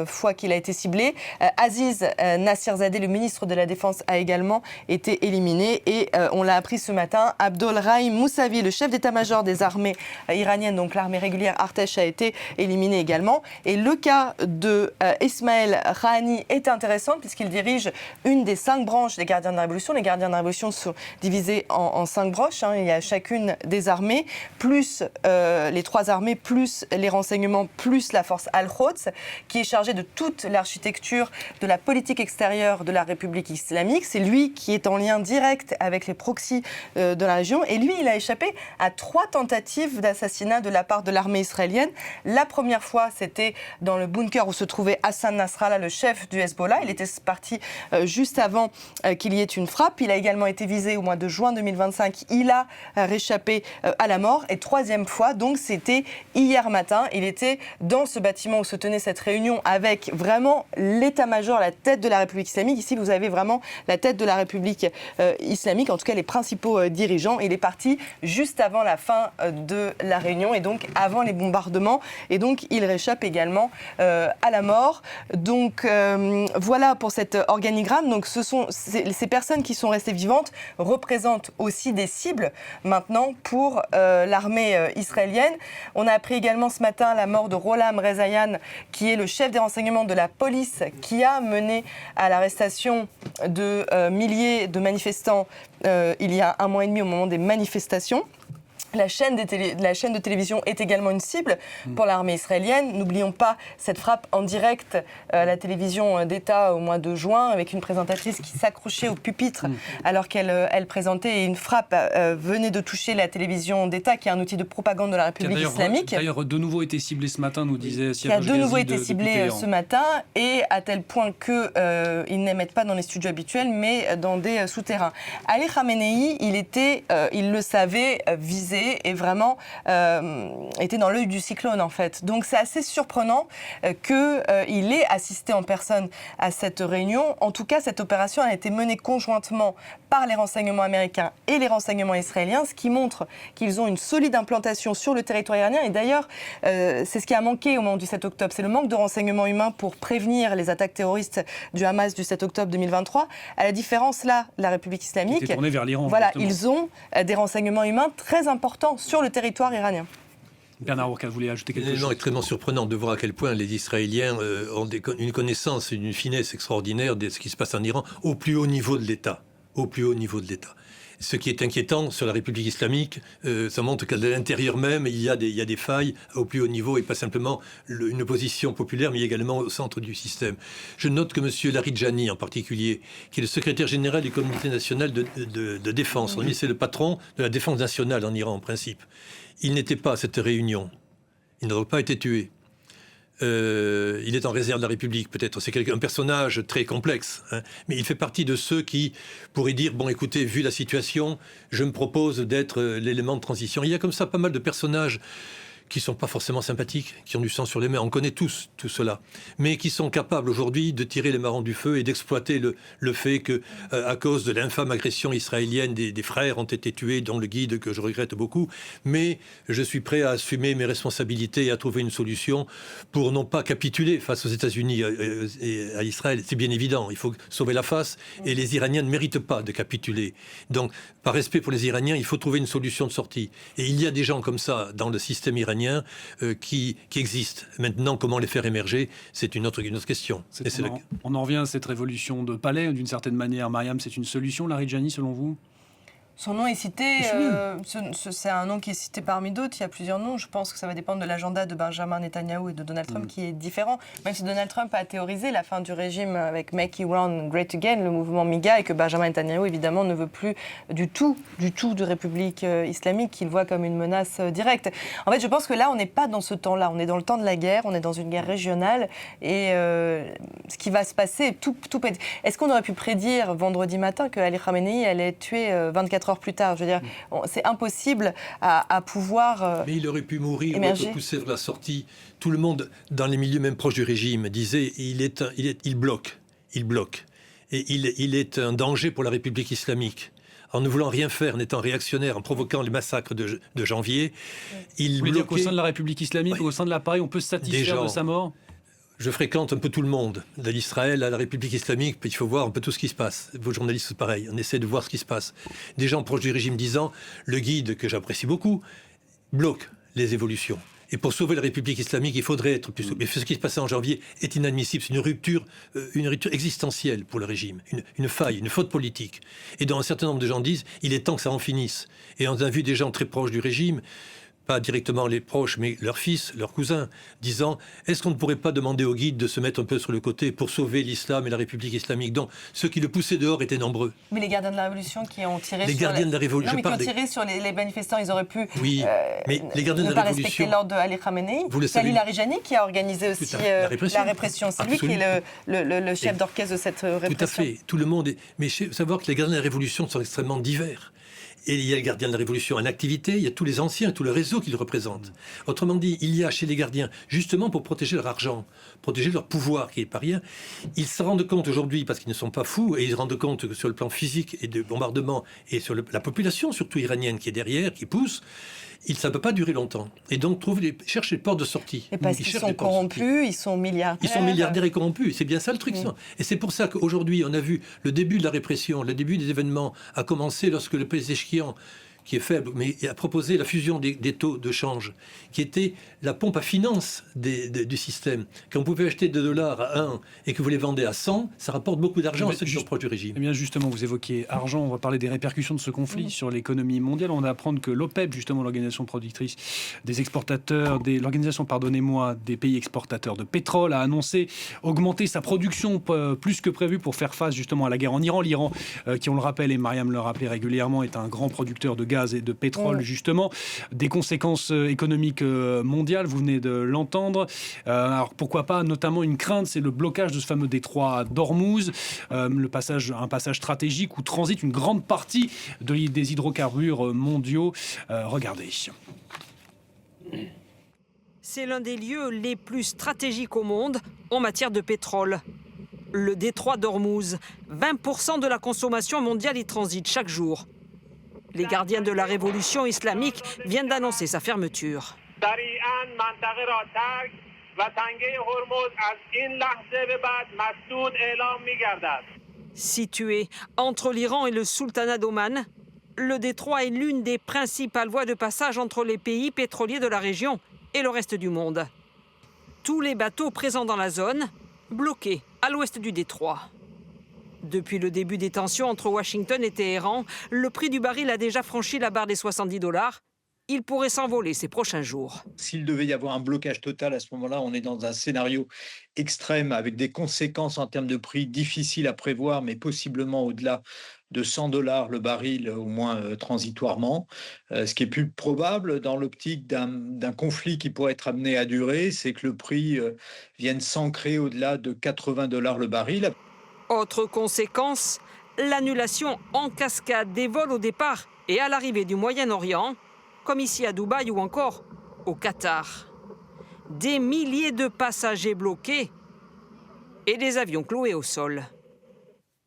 fois qu'il a été ciblé. Aziz Nassirzadeh, le ministre de la Défense, a également été éliminé. Et on l'a appris ce matin, Abdolrahim Moussavi, le chef d'état-major des armées iraniennes, donc l'armée régulière Artesh, a été éliminé également. Et le cas de Ismaël Rahani est intéressant puisqu'il dirige une des 5 branches des gardiens de la Révolution. Les gardiens de la Révolution sont divisés en 5 branches. Il y a chacune des armées, plus les 3 armées, plus les renseignements, plus la force Al-Quds, qui est chargée de toute l'architecture de la politique extérieure de la République islamique. C'est lui qui est en lien direct avec les proxys de la région. Et lui, il a échappé à 3 tentatives d'assassinat de la part de l'armée israélienne. La première fois, c'était dans le bunker où se trouvait Hassan Nasrallah, le chef du Hezbollah. Il était parti juste avant qu'il y ait une frappe. Il a également été visé au mois de juin 2025. Il a réchappé à la mort. Et 3e fois, donc, c'était hier matin. Il était dans ce bâtiment où se tenait cette réunion avec vraiment l'état-major, la tête de la République islamique. Ici, vous avez vraiment la tête de la République islamique, en tout cas les principaux dirigeants. Il est parti juste avant la fin de la réunion et donc avant les bombardements. Et donc, il réchappe également à la mort. Donc, voilà pour cet organigramme. Donc, ces personnes qui sont restées vivantes représentent aussi des cibles maintenant pour l'armée israélienne. On a appris également ce matin la mort de Rolam Rezayan, qui est le chef des renseignements de la police, qui a mené à l'arrestation de milliers de manifestants il y a 1 mois et demi au moment des manifestations. La chaîne de télévision est également une cible pour l'armée israélienne. N'oublions pas cette frappe en direct à la télévision d'État au mois de juin avec une présentatrice qui s'accrochait au pupitre alors qu'elle présentait, et une frappe venait de toucher la télévision d'État qui est un outil de propagande de la République islamique. D'ailleurs, de nouveau été ciblé ce matin, nous disait Siad Qui a Bouchghazi de nouveau été ciblé ce matin, et à tel point qu'ils n'émettent pas dans les studios habituels mais dans des souterrains. Ali Khamenei, il le savait, visé et vraiment était dans l'œil du cyclone en fait. Donc c'est assez surprenant qu'il ait assisté en personne à cette réunion. En tout cas, cette opération a été menée conjointement par les renseignements américains et les renseignements israéliens, ce qui montre qu'ils ont une solide implantation sur le territoire iranien. Et d'ailleurs, c'est ce qui a manqué au moment du 7 octobre, c'est le manque de renseignements humains pour prévenir les attaques terroristes du Hamas du 7 octobre 2023. À la différence là, la République islamique, qui était tournée vers l'Iran. Voilà, justement. ils ont des renseignements humains très importants sur le territoire iranien. Bernard Orca, vous voulez ajouter quelque chose? C'est extrêmement surprenant de voir à quel point les Israéliens ont une connaissance, une finesse extraordinaire de ce qui se passe en Iran au plus haut niveau de l'État. Au plus haut niveau de l'État. Ce qui est inquiétant sur la République islamique, ça montre qu'à l'intérieur même, il y a des failles au plus haut niveau et pas simplement une opposition populaire, mais également au centre du système. Je note que M. Laridjani, en particulier, qui est le secrétaire général du Comité national de défense, c'est le patron de la défense nationale en Iran, en principe. Il n'était pas à cette réunion. Il n'a donc pas été tué. Il est en réserve de la République, peut-être. C'est un personnage très complexe. Hein. Mais il fait partie de ceux qui pourraient dire, bon, écoutez, vu la situation, je me propose d'être l'élément de transition. Il y a comme ça pas mal de personnages qui ne sont pas forcément sympathiques, qui ont du sang sur les mains. On connaît tous tout cela. Mais qui sont capables aujourd'hui de tirer les marrons du feu et d'exploiter le fait que, à cause de l'infâme agression israélienne, des frères ont été tués, dont le guide, que je regrette beaucoup. Mais je suis prêt à assumer mes responsabilités et à trouver une solution pour non pas capituler face aux États-Unis et à Israël. C'est bien évident. Il faut sauver la face. Et les Iraniens ne méritent pas de capituler. Donc, par respect pour les Iraniens, il faut trouver une solution de sortie. Et il y a des gens comme ça dans le système iranien qui existent. Maintenant, comment les faire émerger, c'est une autre question. On en revient à cette révolution de palais, d'une certaine manière. Mariam, c'est une solution, Laridjani, selon vous? Son nom est cité, c'est un nom qui est cité parmi d'autres, il y a plusieurs noms. Je pense que ça va dépendre de l'agenda de Benjamin Netanyahou et de Donald Trump qui est différent. Même si Donald Trump a théorisé la fin du régime avec Make Iran Great Again, le mouvement MIGA, et que Benjamin Netanyahou, évidemment, ne veut plus du tout de République islamique, qu'il voit comme une menace directe. En fait, je pense que là, on n'est pas dans ce temps-là. On est dans le temps de la guerre, on est dans une guerre régionale, et ce qui va se passer, tout peut être... Est-ce qu'on aurait pu prédire vendredi matin que Ali Khamenei allait tuer 24 heures plus tard? Je veux dire, c'est impossible à pouvoir mais il aurait pu mourir, émerger. Pousser vers la sortie. Tout le monde, dans les milieux même proches du régime, disait il bloque. Et il est un danger pour la République islamique. En ne voulant rien faire, en étant réactionnaire, en provoquant les massacres de janvier, il Vous voulez dire qu'au sein de la République islamique, au sein de l'appareil, on peut se satisfaire de sa mort? Je fréquente un peu tout le monde, de l'Israël à la République islamique, puis il faut voir un peu tout ce qui se passe. Vos journalistes, c'est pareil, on essaie de voir ce qui se passe. Des gens proches du régime disant, le guide, que j'apprécie beaucoup, bloque les évolutions. Et pour sauver la République islamique, il faudrait être plus... Mais ce qui se passait en janvier est inadmissible. C'est une rupture existentielle pour le régime, une faille, une faute politique. Et dont un certain nombre de gens disent, il est temps que ça en finisse. Et on a vu des gens très proches du régime, pas directement les proches, mais leurs fils, leurs cousins, disant « Est-ce qu'on ne pourrait pas demander au guide de se mettre un peu sur le côté pour sauver l'islam et la République islamique ?» Donc, ceux qui le poussaient dehors étaient nombreux. Mais les gardiens de la Révolution qui ont tiré sur les manifestants, ils auraient pu oui, mais les gardiens ne de pas la Révolution, respecter l'ordre de Ali Khamenei. C'est Ali Larijani qui a organisé aussi la répression. C'est lui qui est le chef d'orchestre de cette répression. Tout à fait. Tout le monde est... Mais il faut savoir que les gardiens de la Révolution sont extrêmement divers. Et il y a les gardiens de la Révolution en activité, il y a tous les anciens, tout le réseau qu'ils représentent. Autrement dit, il y a chez les gardiens, justement pour protéger leur argent, protéger leur pouvoir, qui n'est pas rien, ils se rendent compte aujourd'hui, parce qu'ils ne sont pas fous, et ils se rendent compte que sur le plan physique et de bombardement, et sur la population, surtout iranienne, qui est derrière, qui pousse, ça ne peut pas durer longtemps. Et donc, cherchent les portes de sortie. Et parce qu'ils sont corrompus, ils sont milliardaires. Ils sont milliardaires et corrompus. C'est bien ça le truc. Ça. Et c'est pour ça qu'aujourd'hui, on a vu le début de la répression, le début des événements a commencé lorsque le Pezeshkian, qui est faible, mais a proposé la fusion des taux de change, qui était la pompe à finance du système. Quand vous pouvez acheter 2 $ à 1 et que vous les vendez à 100, ça rapporte beaucoup d'argent à ceux qui sont proches du régime. Eh bien justement, vous évoquiez argent, on va parler des répercussions de ce conflit sur l'économie mondiale. On va apprendre que l'OPEP, justement l'organisation productrice des exportateurs, l'organisation, des pays exportateurs de pétrole, a annoncé augmenter sa production plus que prévu pour faire face justement à la guerre en Iran. L'Iran, qui on le rappelle, et Mariam le rappelait régulièrement, est un grand producteur de gaz et de pétrole, justement. Des conséquences économiques mondiales, vous venez de l'entendre. Alors pourquoi pas, notamment une crainte, c'est le blocage de ce fameux détroit d'Ormuz, un passage stratégique où transite une grande partie des hydrocarbures mondiaux. Regardez. C'est l'un des lieux les plus stratégiques au monde en matière de pétrole. Le détroit d'Ormuz, 20% de la consommation mondiale y transite chaque jour. Les gardiens de la révolution islamique viennent d'annoncer sa fermeture. Situé entre l'Iran et le sultanat d'Oman, le détroit est l'une des principales voies de passage entre les pays pétroliers de la région et le reste du monde. Tous les bateaux présents dans la zone, bloqués à l'ouest du détroit. Depuis le début des tensions entre Washington et Téhéran, le prix du baril a déjà franchi la barre des $70. Il pourrait s'envoler ces prochains jours. S'il devait y avoir un blocage total à ce moment-là, on est dans un scénario extrême avec des conséquences en termes de prix difficiles à prévoir, mais possiblement au-delà de $100 le baril, au moins transitoirement. Ce qui est plus probable dans l'optique d'un conflit qui pourrait être amené à durer, c'est que le prix vienne s'ancrer au-delà de $80 le baril. Autre conséquence, l'annulation en cascade des vols au départ et à l'arrivée du Moyen-Orient, comme ici à Dubaï ou encore au Qatar. Des milliers de passagers bloqués et des avions cloués au sol.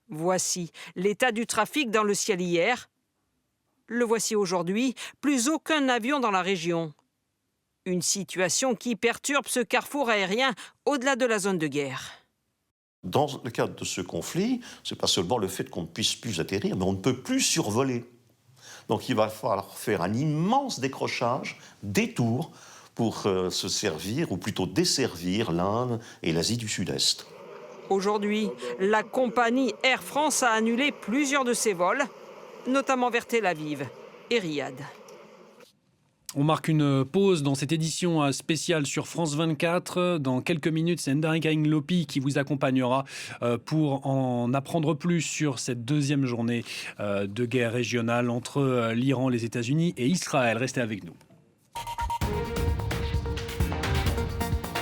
Voici l'état du trafic dans le ciel hier. Le voici aujourd'hui, plus aucun avion dans la région. Une situation qui perturbe ce carrefour aérien au-delà de la zone de guerre. Dans le cadre de ce conflit, ce n'est pas seulement le fait qu'on ne puisse plus atterrir, mais on ne peut plus survoler. Donc il va falloir faire un immense décrochage, détour, pour se servir, ou plutôt desservir l'Inde et l'Asie du Sud-Est. Aujourd'hui, la compagnie Air France a annulé plusieurs de ses vols, notamment vers Tel Aviv et Riyad. On marque une pause dans cette édition spéciale sur France 24. Dans quelques minutes, c'est Ndarika Lopi qui vous accompagnera pour en apprendre plus sur cette deuxième journée de guerre régionale entre l'Iran, les États-Unis et Israël. Restez avec nous.